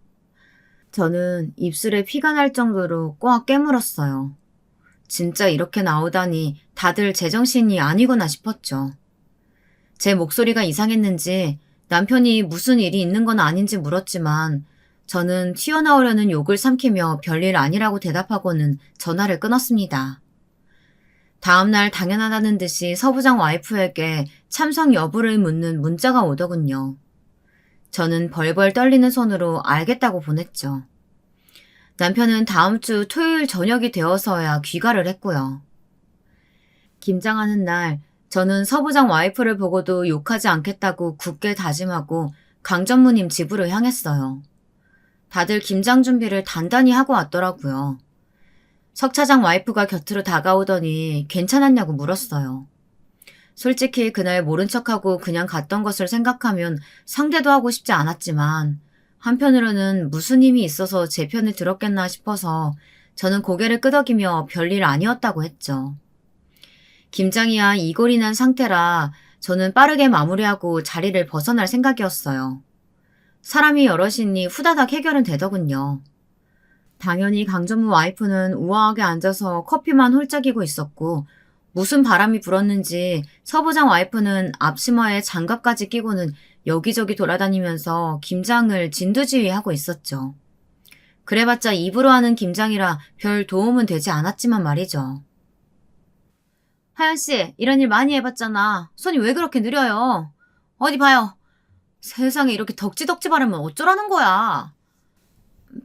저는 입술에 피가 날 정도로 꽉 깨물었어요. 진짜 이렇게 나오다니 다들 제정신이 아니구나 싶었죠. 제 목소리가 이상했는지 남편이 무슨 일이 있는 건 아닌지 물었지만 저는 튀어나오려는 욕을 삼키며 별일 아니라고 대답하고는 전화를 끊었습니다. 다음날 당연하다는 듯이 서 부장 와이프에게 참석 여부를 묻는 문자가 오더군요. 저는 벌벌 떨리는 손으로 알겠다고 보냈죠. 남편은 다음 주 토요일 저녁이 되어서야 귀가를 했고요. 김장하는 날 저는 서 부장 와이프를 보고도 욕하지 않겠다고 굳게 다짐하고 강전무님 집으로 향했어요. 다들 김장 준비를 단단히 하고 왔더라고요. 석 차장 와이프가 곁으로 다가오더니 괜찮았냐고 물었어요. 솔직히 그날 모른 척하고 그냥 갔던 것을 생각하면 상대도 하고 싶지 않았지만 한편으로는 무슨 힘이 있어서 제 편을 들었겠나 싶어서 저는 고개를 끄덕이며 별일 아니었다고 했죠. 김장이야 이골이 난 상태라 저는 빠르게 마무리하고 자리를 벗어날 생각이었어요. 사람이 여럿이니 후다닥 해결은 되더군요. 당연히 강전무 와이프는 우아하게 앉아서 커피만 홀짝이고 있었고 무슨 바람이 불었는지 서 부장 와이프는 앞치마에 장갑까지 끼고는 여기저기 돌아다니면서 김장을 진두지휘하고 있었죠. 그래봤자 입으로 하는 김장이라 별 도움은 되지 않았지만 말이죠. 하연씨, 이런 일 많이 해봤잖아. 손이 왜 그렇게 느려요? 어디 봐요. 세상에 이렇게 덕지덕지 바르면 어쩌라는 거야.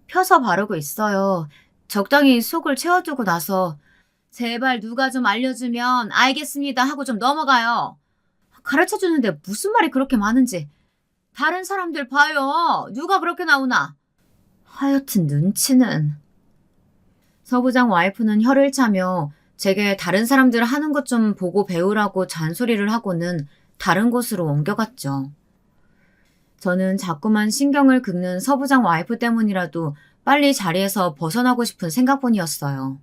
펴서 바르고 있어요. 적당히 속을 채워두고 나서 제발 누가 좀 알려주면 알겠습니다 하고 좀 넘어가요. 가르쳐주는데 무슨 말이 그렇게 많은지. 다른 사람들 봐요. 누가 그렇게 나오나. 하여튼 눈치는. 서부장 와이프는 혀를 차며 제게 다른 사람들 하는 것 좀 보고 배우라고 잔소리를 하고는 다른 곳으로 옮겨갔죠. 저는 자꾸만 신경을 긁는 서부장 와이프 때문이라도 빨리 자리에서 벗어나고 싶은 생각뿐이었어요.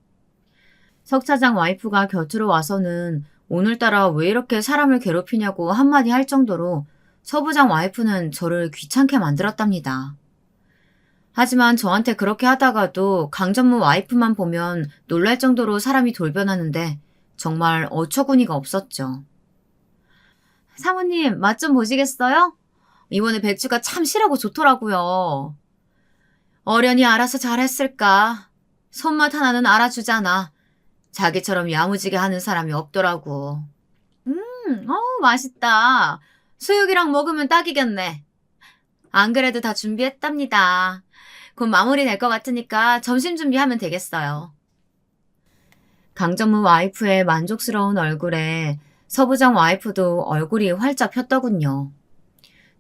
석 차장 와이프가 곁으로 와서는 오늘따라 왜 이렇게 사람을 괴롭히냐고 한마디 할 정도로 서부장 와이프는 저를 귀찮게 만들었답니다. 하지만 저한테 그렇게 하다가도 강전무 와이프만 보면 놀랄 정도로 사람이 돌변하는데 정말 어처구니가 없었죠. 사모님, 맛 좀 보시겠어요? 이번에 배추가 참 실하고 좋더라고요. 어련히 알아서 잘했을까? 손맛 하나는 알아주잖아. 자기처럼 야무지게 하는 사람이 없더라고. 맛있다. 수육이랑 먹으면 딱이겠네. 안 그래도 다 준비했답니다. 곧 마무리 될 것 같으니까 점심 준비하면 되겠어요. 강전무 와이프의 만족스러운 얼굴에 서부장 와이프도 얼굴이 활짝 폈더군요.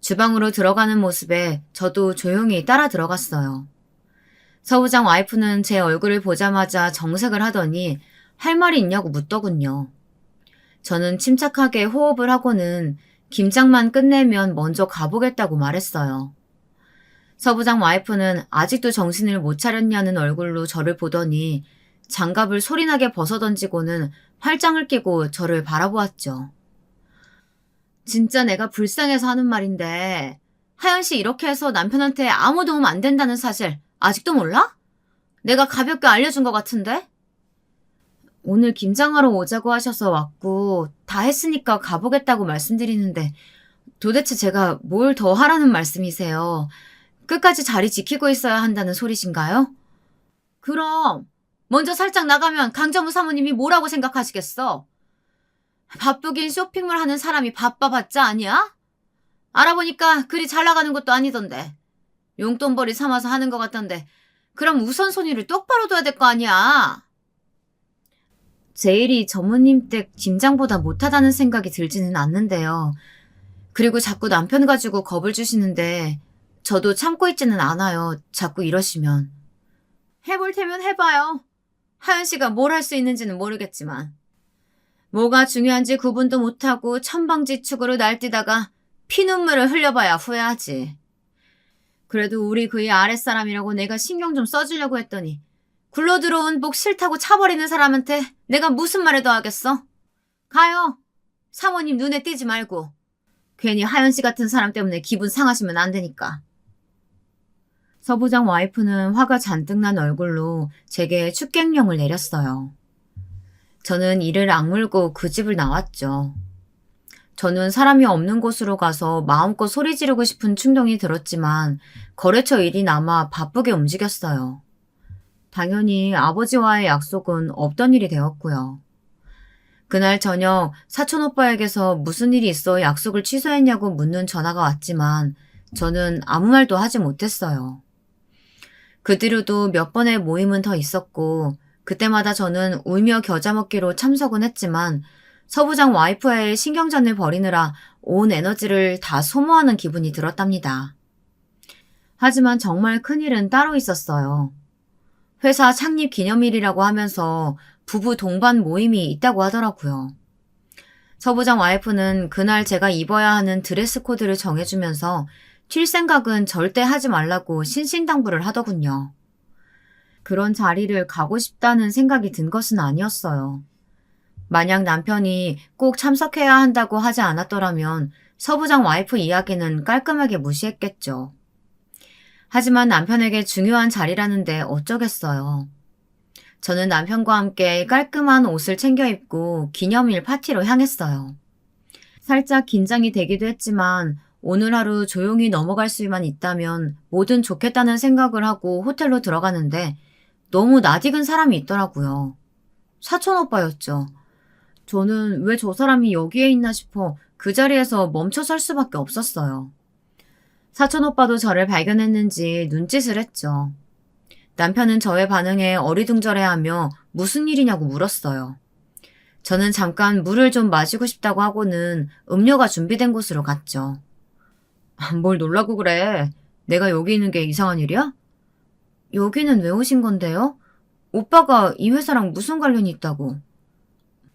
주방으로 들어가는 모습에 저도 조용히 따라 들어갔어요. 서부장 와이프는 제 얼굴을 보자마자 정색을 하더니 할 말이 있냐고 묻더군요. 저는 침착하게 호흡을 하고는 김장만 끝내면 먼저 가보겠다고 말했어요. 서부장 와이프는 아직도 정신을 못 차렸냐는 얼굴로 저를 보더니 장갑을 소리나게 벗어던지고는 팔짱을 끼고 저를 바라보았죠. 진짜 내가 불쌍해서 하는 말인데 하연 씨 이렇게 해서 남편한테 아무 도움 안 된다는 사실 아직도 몰라? 내가 가볍게 알려준 것 같은데? 오늘 김장하러 오자고 하셔서 왔고 다 했으니까 가보겠다고 말씀드리는데 도대체 제가 뭘 더 하라는 말씀이세요? 끝까지 자리 지키고 있어야 한다는 소리신가요? 그럼 먼저 살짝 나가면 강정우 사모님이 뭐라고 생각하시겠어? 바쁘긴 쇼핑을 하는 사람이 바빠봤자 아니야? 알아보니까 그리 잘 나가는 것도 아니던데. 용돈벌이 삼아서 하는 것 같던데 그럼 우선순위를 똑바로 둬야 될 거 아니야? 제 일이 전무님 댁 김장보다 못하다는 생각이 들지는 않는데요. 그리고 자꾸 남편 가지고 겁을 주시는데 저도 참고 있지는 않아요. 자꾸 이러시면. 해볼 테면 해봐요. 하연 씨가 뭘 할 수 있는지는 모르겠지만. 뭐가 중요한지 구분도 못하고 천방지축으로 날뛰다가 피눈물을 흘려봐야 후회하지. 그래도 우리 그의 아랫사람이라고 내가 신경 좀 써주려고 했더니 굴러 들어온 복 싫다고 차버리는 사람한테 내가 무슨 말을 더 하겠어? 가요. 사모님 눈에 띄지 말고. 괜히 하연 씨 같은 사람 때문에 기분 상하시면 안 되니까. 서부장 와이프는 화가 잔뜩 난 얼굴로 제게 축객령을 내렸어요. 저는 이를 악물고 그 집을 나왔죠. 저는 사람이 없는 곳으로 가서 마음껏 소리 지르고 싶은 충동이 들었지만 거래처 일이 남아 바쁘게 움직였어요. 당연히 아버지와의 약속은 없던 일이 되었고요. 그날 저녁 사촌오빠에게서 무슨 일이 있어 약속을 취소했냐고 묻는 전화가 왔지만 저는 아무 말도 하지 못했어요. 그 뒤로도 몇 번의 모임은 더 있었고 그때마다 저는 울며 겨자 먹기로 참석은 했지만 서부장 와이프와의 신경전을 벌이느라 온 에너지를 다 소모하는 기분이 들었답니다. 하지만 정말 큰일은 따로 있었어요. 회사 창립 기념일이라고 하면서 부부 동반 모임이 있다고 하더라고요. 서부장 와이프는 그날 제가 입어야 하는 드레스 코드를 정해주면서 튈 생각은 절대 하지 말라고 신신당부를 하더군요. 그런 자리를 가고 싶다는 생각이 든 것은 아니었어요. 만약 남편이 꼭 참석해야 한다고 하지 않았더라면 서부장 와이프 이야기는 깔끔하게 무시했겠죠. 하지만 남편에게 중요한 자리라는데 어쩌겠어요. 저는 남편과 함께 깔끔한 옷을 챙겨 입고 기념일 파티로 향했어요. 살짝 긴장이 되기도 했지만 오늘 하루 조용히 넘어갈 수만 있다면 뭐든 좋겠다는 생각을 하고 호텔로 들어가는데 너무 낯익은 사람이 있더라고요. 사촌오빠였죠. 저는 왜 저 사람이 여기에 있나 싶어 그 자리에서 멈춰 설 수밖에 없었어요. 사촌오빠도 저를 발견했는지 눈짓을 했죠. 남편은 저의 반응에 어리둥절해하며 무슨 일이냐고 물었어요. 저는 잠깐 물을 좀 마시고 싶다고 하고는 음료가 준비된 곳으로 갔죠. 뭘 놀라고 그래? 내가 여기 있는 게 이상한 일이야? 여기는 왜 오신 건데요? 오빠가 이 회사랑 무슨 관련이 있다고?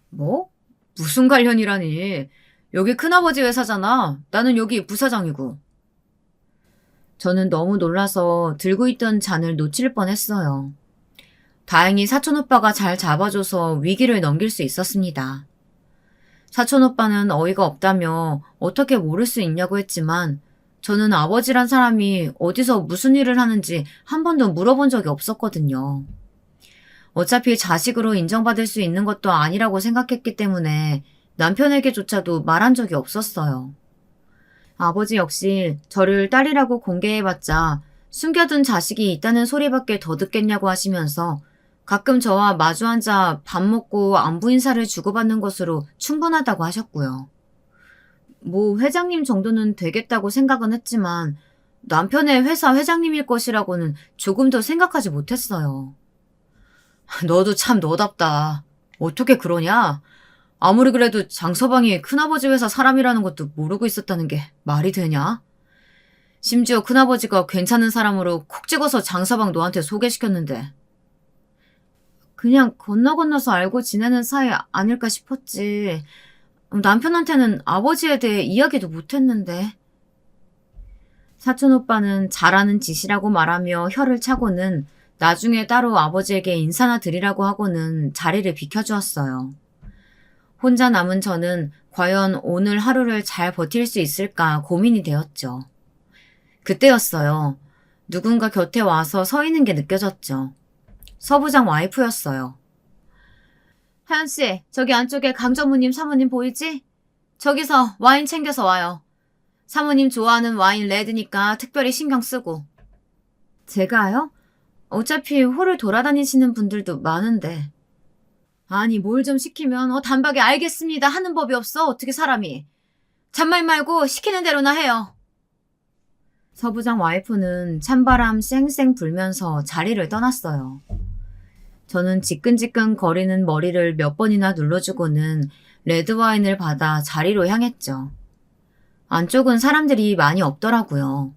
뭐? 무슨 관련이라니? 여기 큰아버지 회사잖아. 나는 여기 부사장이고. 저는 너무 놀라서 들고 있던 잔을 놓칠 뻔했어요. 다행히 사촌오빠가 잘 잡아줘서 위기를 넘길 수 있었습니다. 사촌오빠는 어이가 없다며 어떻게 모를 수 있냐고 했지만 저는 아버지란 사람이 어디서 무슨 일을 하는지 한 번도 물어본 적이 없었거든요. 어차피 자식으로 인정받을 수 있는 것도 아니라고 생각했기 때문에 남편에게조차도 말한 적이 없었어요. 아버지 역시 저를 딸이라고 공개해봤자 숨겨둔 자식이 있다는 소리밖에 더 듣겠냐고 하시면서 가끔 저와 마주 앉아 밥 먹고 안부 인사를 주고받는 것으로 충분하다고 하셨고요. 뭐 회장님 정도는 되겠다고 생각은 했지만 남편의 회사 회장님일 것이라고는 조금도 생각하지 못했어요. 너도 참 너답다. 어떻게 그러냐? 아무리 그래도 장서방이 큰아버지 회사 사람이라는 것도 모르고 있었다는 게 말이 되냐? 심지어 큰아버지가 괜찮은 사람으로 콕 찍어서 장서방 너한테 소개시켰는데. 그냥 건너서 알고 지내는 사이 아닐까 싶었지. 남편한테는 아버지에 대해 이야기도 못했는데. 사촌오빠는 잘하는 짓이라고 말하며 혀를 차고는 나중에 따로 아버지에게 인사나 드리라고 하고는 자리를 비켜주었어요. 혼자 남은 저는 과연 오늘 하루를 잘 버틸 수 있을까 고민이 되었죠. 그때였어요. 누군가 곁에 와서 서 있는 게 느껴졌죠. 서부장 와이프였어요. 하연씨, 저기 안쪽에 강전무님 사모님 보이지? 저기서 와인 챙겨서 와요. 사모님 좋아하는 와인 레드니까 특별히 신경 쓰고. 제가요? 어차피 홀을 돌아다니시는 분들도 많은데. 아니 뭘 좀 시키면 단박에 알겠습니다 하는 법이 없어 어떻게 사람이. 잔말 말고 시키는 대로나 해요. 서부장 와이프는 찬바람 쌩쌩 불면서 자리를 떠났어요. 저는 지끈지끈 거리는 머리를 몇 번이나 눌러주고는 레드와인을 받아 자리로 향했죠. 안쪽은 사람들이 많이 없더라고요.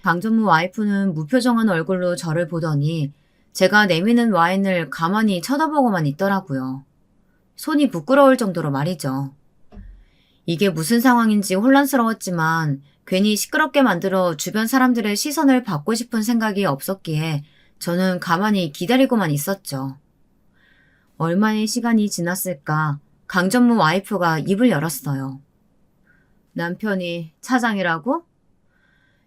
강전무 와이프는 무표정한 얼굴로 저를 보더니 제가 내미는 와인을 가만히 쳐다보고만 있더라고요. 손이 부끄러울 정도로 말이죠. 이게 무슨 상황인지 혼란스러웠지만 괜히 시끄럽게 만들어 주변 사람들의 시선을 받고 싶은 생각이 없었기에 저는 가만히 기다리고만 있었죠. 얼마의 시간이 지났을까 강전무 와이프가 입을 열었어요. 남편이 차장이라고?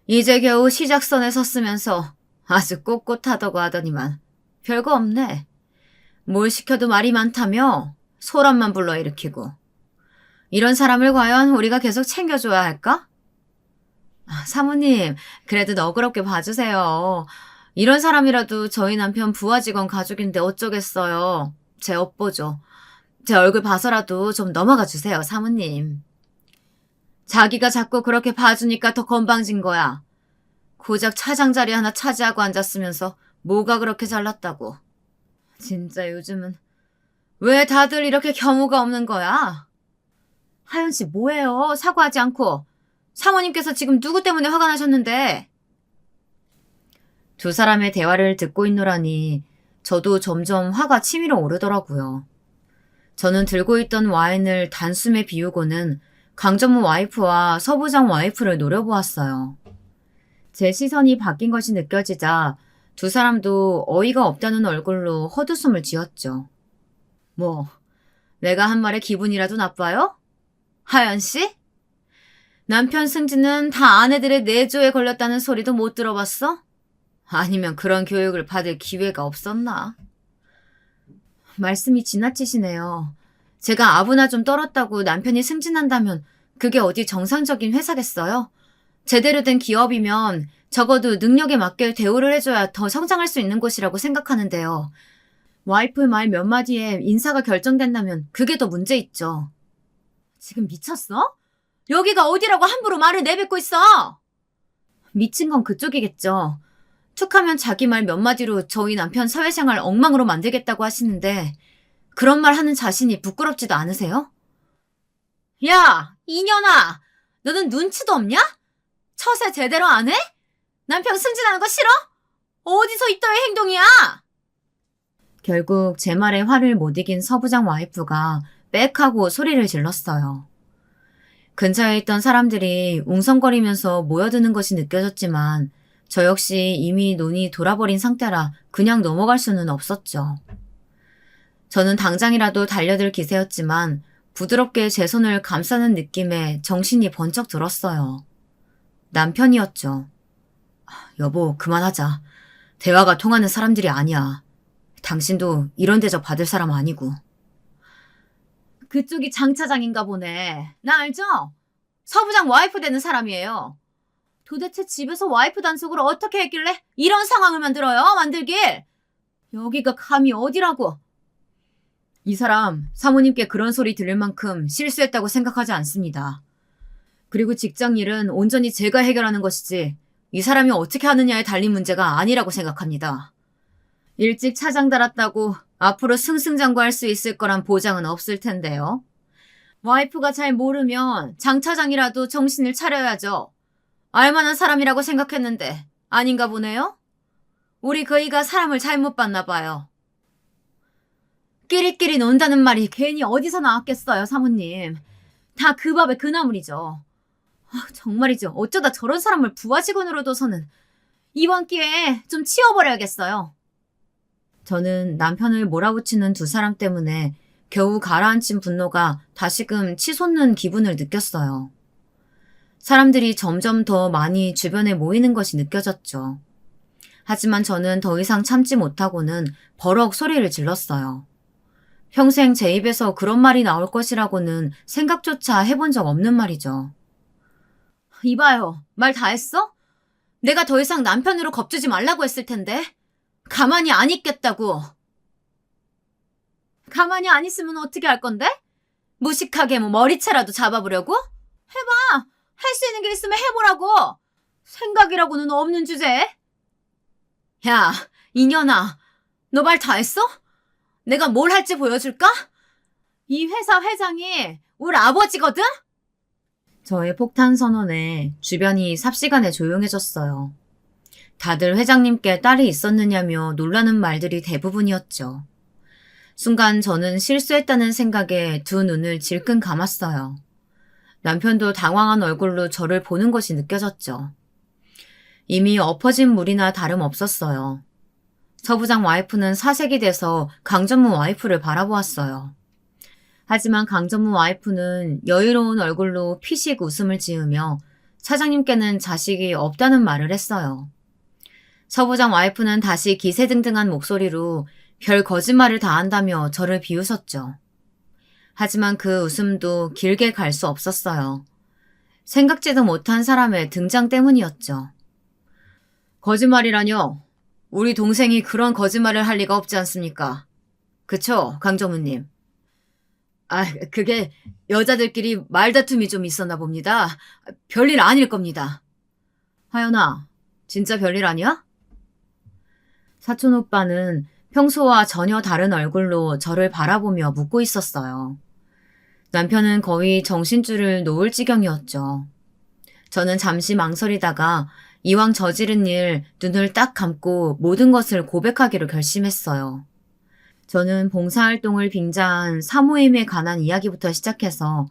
이제 겨우 시작선에 섰으면서 아주 꼿꼿하다고 하더니만 별거 없네. 뭘 시켜도 말이 많다며 소란만 불러일으키고. 이런 사람을 과연 우리가 계속 챙겨줘야 할까? 사모님, 그래도 너그럽게 봐주세요. 이런 사람이라도 저희 남편 부하 직원 가족인데 어쩌겠어요. 제 업보죠. 제 얼굴 봐서라도 좀 넘어가 주세요, 사모님. 자기가 자꾸 그렇게 봐주니까 더 건방진 거야. 고작 차장 자리 하나 차지하고 앉았으면서 뭐가 그렇게 잘났다고. 진짜 요즘은 왜 다들 이렇게 겸우가 없는 거야? 하연씨 뭐해요? 사과하지 않고. 사모님께서 지금 누구 때문에 화가 나셨는데. 두 사람의 대화를 듣고 있노라니 저도 점점 화가 치밀어 오르더라고요. 저는 들고 있던 와인을 단숨에 비우고는 강전무 와이프와 서부장 와이프를 노려보았어요. 제 시선이 바뀐 것이 느껴지자 두 사람도 어이가 없다는 얼굴로 헛웃음을 지었죠. 뭐, 내가 한 말에 기분이라도 나빠요? 하연씨? 남편 승진은 다 아내들의 내조에 걸렸다는 소리도 못 들어봤어? 아니면 그런 교육을 받을 기회가 없었나? 말씀이 지나치시네요. 제가 아부나 좀 떨었다고 남편이 승진한다면 그게 어디 정상적인 회사겠어요? 제대로 된 기업이면 적어도 능력에 맞게 대우를 해줘야 더 성장할 수 있는 곳이라고 생각하는데요. 와이프 말 몇 마디에 인사가 결정된다면 그게 더 문제 있죠. 지금 미쳤어? 여기가 어디라고 함부로 말을 내뱉고 있어? 미친 건 그쪽이겠죠. 툭하면 자기 말 몇 마디로 저희 남편 사회생활 엉망으로 만들겠다고 하시는데 그런 말 하는 자신이 부끄럽지도 않으세요? 야, 이년아! 너는 눈치도 없냐? 처세 제대로 안 해? 남편 승진하는 거 싫어? 어디서 이따위 행동이야? 결국 제 말에 화를 못 이긴 서부장 와이프가 빽 하고 소리를 질렀어요. 근처에 있던 사람들이 웅성거리면서 모여드는 것이 느껴졌지만 저 역시 이미 눈이 돌아버린 상태라 그냥 넘어갈 수는 없었죠. 저는 당장이라도 달려들 기세였지만 부드럽게 제 손을 감싸는 느낌에 정신이 번쩍 들었어요. 남편이었죠. 여보, 그만하자. 대화가 통하는 사람들이 아니야. 당신도 이런 대접 받을 사람 아니고. 그쪽이 장 차장인가 보네. 나 알죠? 서부장 와이프 되는 사람이에요. 도대체 집에서 와이프 단속을 어떻게 했길래 이런 상황을 만들길? 여기가 감히 어디라고? 이 사람 사모님께 그런 소리 들을 만큼 실수했다고 생각하지 않습니다. 그리고 직장 일은 온전히 제가 해결하는 것이지 이 사람이 어떻게 하느냐에 달린 문제가 아니라고 생각합니다. 일찍 차장 달았다고 앞으로 승승장구할 수 있을 거란 보장은 없을 텐데요. 와이프가 잘 모르면 장 차장이라도 정신을 차려야죠. 알만한 사람이라고 생각했는데 아닌가 보네요. 우리 그이가 사람을 잘못 봤나 봐요. 끼리끼리 논다는 말이 괜히 어디서 나왔겠어요, 사모님. 다 그 밥에 그 나물이죠. 정말이죠. 어쩌다 저런 사람을 부하 직원으로 둬서는 이번 기회에 좀 치워버려야겠어요. 저는 남편을 몰아붙이는 두 사람 때문에 겨우 가라앉힌 분노가 다시금 치솟는 기분을 느꼈어요. 사람들이 점점 더 많이 주변에 모이는 것이 느껴졌죠. 하지만 저는 더 이상 참지 못하고는 버럭 소리를 질렀어요. 평생 제 입에서 그런 말이 나올 것이라고는 생각조차 해본 적 없는 말이죠. 이봐요. 말 다 했어? 내가 더 이상 남편으로 겁주지 말라고 했을 텐데. 가만히 안 있겠다고. 가만히 안 있으면 어떻게 할 건데? 무식하게 머리채라도 잡아보려고? 해봐. 할 수 있는 게 있으면 해보라고. 생각이라고는 없는 주제에. 야, 이년아. 너 말 다 했어? 내가 뭘 할지 보여줄까? 이 회사 회장이 우리 아버지거든? 저의 폭탄 선언에 주변이 삽시간에 조용해졌어요. 다들 회장님께 딸이 있었느냐며 놀라는 말들이 대부분이었죠. 순간 저는 실수했다는 생각에 두 눈을 질끈 감았어요. 남편도 당황한 얼굴로 저를 보는 것이 느껴졌죠. 이미 엎어진 물이나 다름없었어요. 서부장 와이프는 사색이 돼서 강전무 와이프를 바라보았어요. 하지만 강전무 와이프는 여유로운 얼굴로 피식 웃음을 지으며 사장님께는 자식이 없다는 말을 했어요. 서부장 와이프는 다시 기세등등한 목소리로 별 거짓말을 다 한다며 저를 비웃었죠. 하지만 그 웃음도 길게 갈 수 없었어요. 생각지도 못한 사람의 등장 때문이었죠. 거짓말이라뇨? 우리 동생이 그런 거짓말을 할 리가 없지 않습니까? 그쵸, 강정우님? 그게 여자들끼리 말다툼이 좀 있었나 봅니다. 별일 아닐 겁니다. 하연아, 진짜 별일 아니야? 사촌 오빠는 평소와 전혀 다른 얼굴로 저를 바라보며 묻고 있었어요. 남편은 거의 정신줄을 놓을 지경이었죠. 저는 잠시 망설이다가 이왕 저지른 일 눈을 딱 감고 모든 것을 고백하기로 결심했어요. 저는 봉사활동을 빙자한 사모임에 관한 이야기부터 시작해서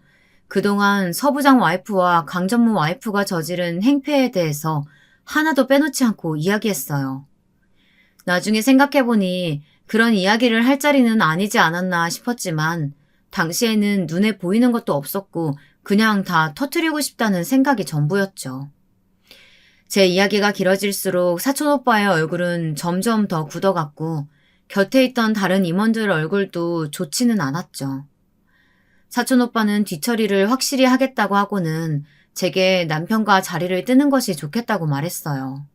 그동안 서부장 와이프와 강전무 와이프가 저지른 행패에 대해서 하나도 빼놓지 않고 이야기했어요. 나중에 생각해보니 그런 이야기를 할 자리는 아니지 않았나 싶었지만 당시에는 눈에 보이는 것도 없었고 그냥 다 터뜨리고 싶다는 생각이 전부였죠. 제 이야기가 길어질수록 사촌오빠의 얼굴은 점점 더 굳어갔고 곁에 있던 다른 임원들 얼굴도 좋지는 않았죠. 사촌오빠는 뒤처리를 확실히 하겠다고 하고는 제게 남편과 자리를 뜨는 것이 좋겠다고 말했어요.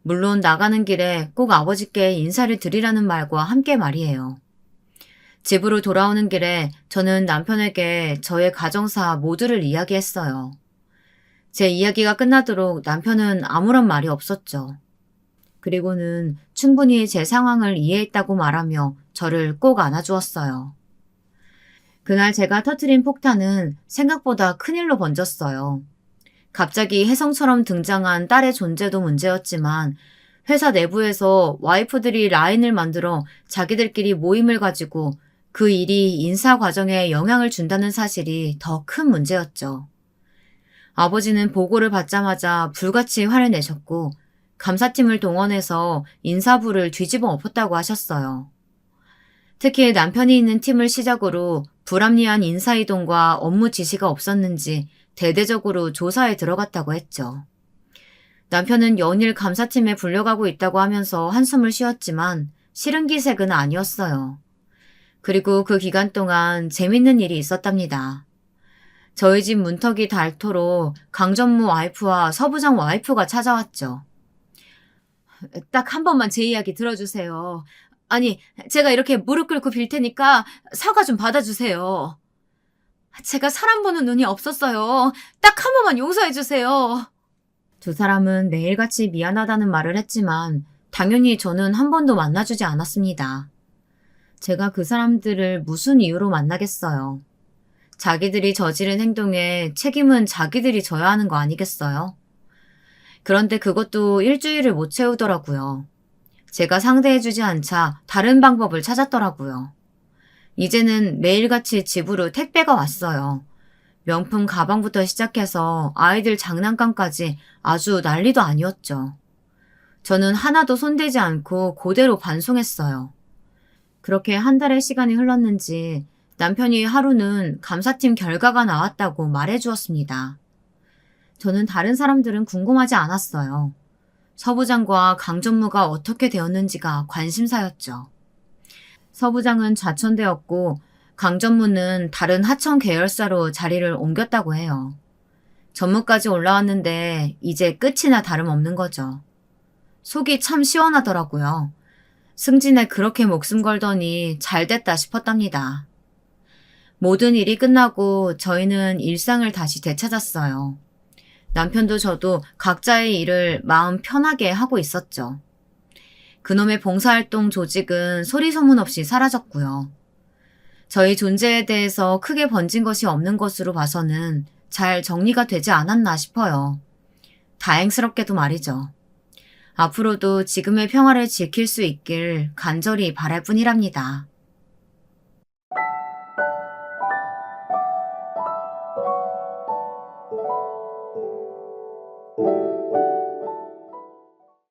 물론 나가는 길에 꼭 아버지께 인사를 드리라는 말과 함께 말이에요. 집으로 돌아오는 길에 저는 남편에게 저의 가정사 모두를 이야기했어요. 제 이야기가 끝나도록 남편은 아무런 말이 없었죠. 그리고는 충분히 제 상황을 이해했다고 말하며 저를 꼭 안아주었어요. 그날 제가 터트린 폭탄은 생각보다 큰일로 번졌어요. 갑자기 혜성처럼 등장한 딸의 존재도 문제였지만 회사 내부에서 와이프들이 라인을 만들어 자기들끼리 모임을 가지고 그 일이 인사 과정에 영향을 준다는 사실이 더 큰 문제였죠. 아버지는 보고를 받자마자 불같이 화를 내셨고 감사팀을 동원해서 인사부를 뒤집어 엎었다고 하셨어요. 특히 남편이 있는 팀을 시작으로 불합리한 인사이동과 업무 지시가 없었는지 대대적으로 조사에 들어갔다고 했죠. 남편은 연일 감사팀에 불려가고 있다고 하면서 한숨을 쉬었지만 싫은 기색은 아니었어요. 그리고 그 기간 동안 재밌는 일이 있었답니다. 저희 집 문턱이 닳도록 강전무 와이프와 서부장 와이프가 찾아왔죠. 딱 한 번만 제 이야기 들어주세요. 아니, 제가 이렇게 무릎 꿇고 빌 테니까 사과 좀 받아주세요. 제가 사람 보는 눈이 없었어요. 딱 한 번만 용서해주세요. 두 사람은 매일같이 미안하다는 말을 했지만 당연히 저는 한 번도 만나주지 않았습니다. 제가 그 사람들을 무슨 이유로 만나겠어요. 자기들이 저지른 행동에 책임은 자기들이 져야 하는 거 아니겠어요? 그런데 그것도 일주일을 못 채우더라고요. 제가 상대해주지 않자 다른 방법을 찾았더라고요. 이제는 매일같이 집으로 택배가 왔어요. 명품 가방부터 시작해서 아이들 장난감까지 아주 난리도 아니었죠. 저는 하나도 손대지 않고 그대로 반송했어요. 그렇게 한 달의 시간이 흘렀는지 남편이 하루는 감사팀 결과가 나왔다고 말해주었습니다. 저는 다른 사람들은 궁금하지 않았어요. 서부장과 강전무가 어떻게 되었는지가 관심사였죠. 서부장은 좌천되었고 강전무는 다른 하청 계열사로 자리를 옮겼다고 해요. 전무까지 올라왔는데 이제 끝이나 다름없는 거죠. 속이 참 시원하더라고요. 승진에 그렇게 목숨 걸더니 잘됐다 싶었답니다. 모든 일이 끝나고 저희는 일상을 다시 되찾았어요. 남편도 저도 각자의 일을 마음 편하게 하고 있었죠. 그놈의 봉사활동 조직은 소리 소문 없이 사라졌고요. 저희 존재에 대해서 크게 번진 것이 없는 것으로 봐서는 잘 정리가 되지 않았나 싶어요. 다행스럽게도 말이죠. 앞으로도 지금의 평화를 지킬 수 있길 간절히 바랄 뿐이랍니다.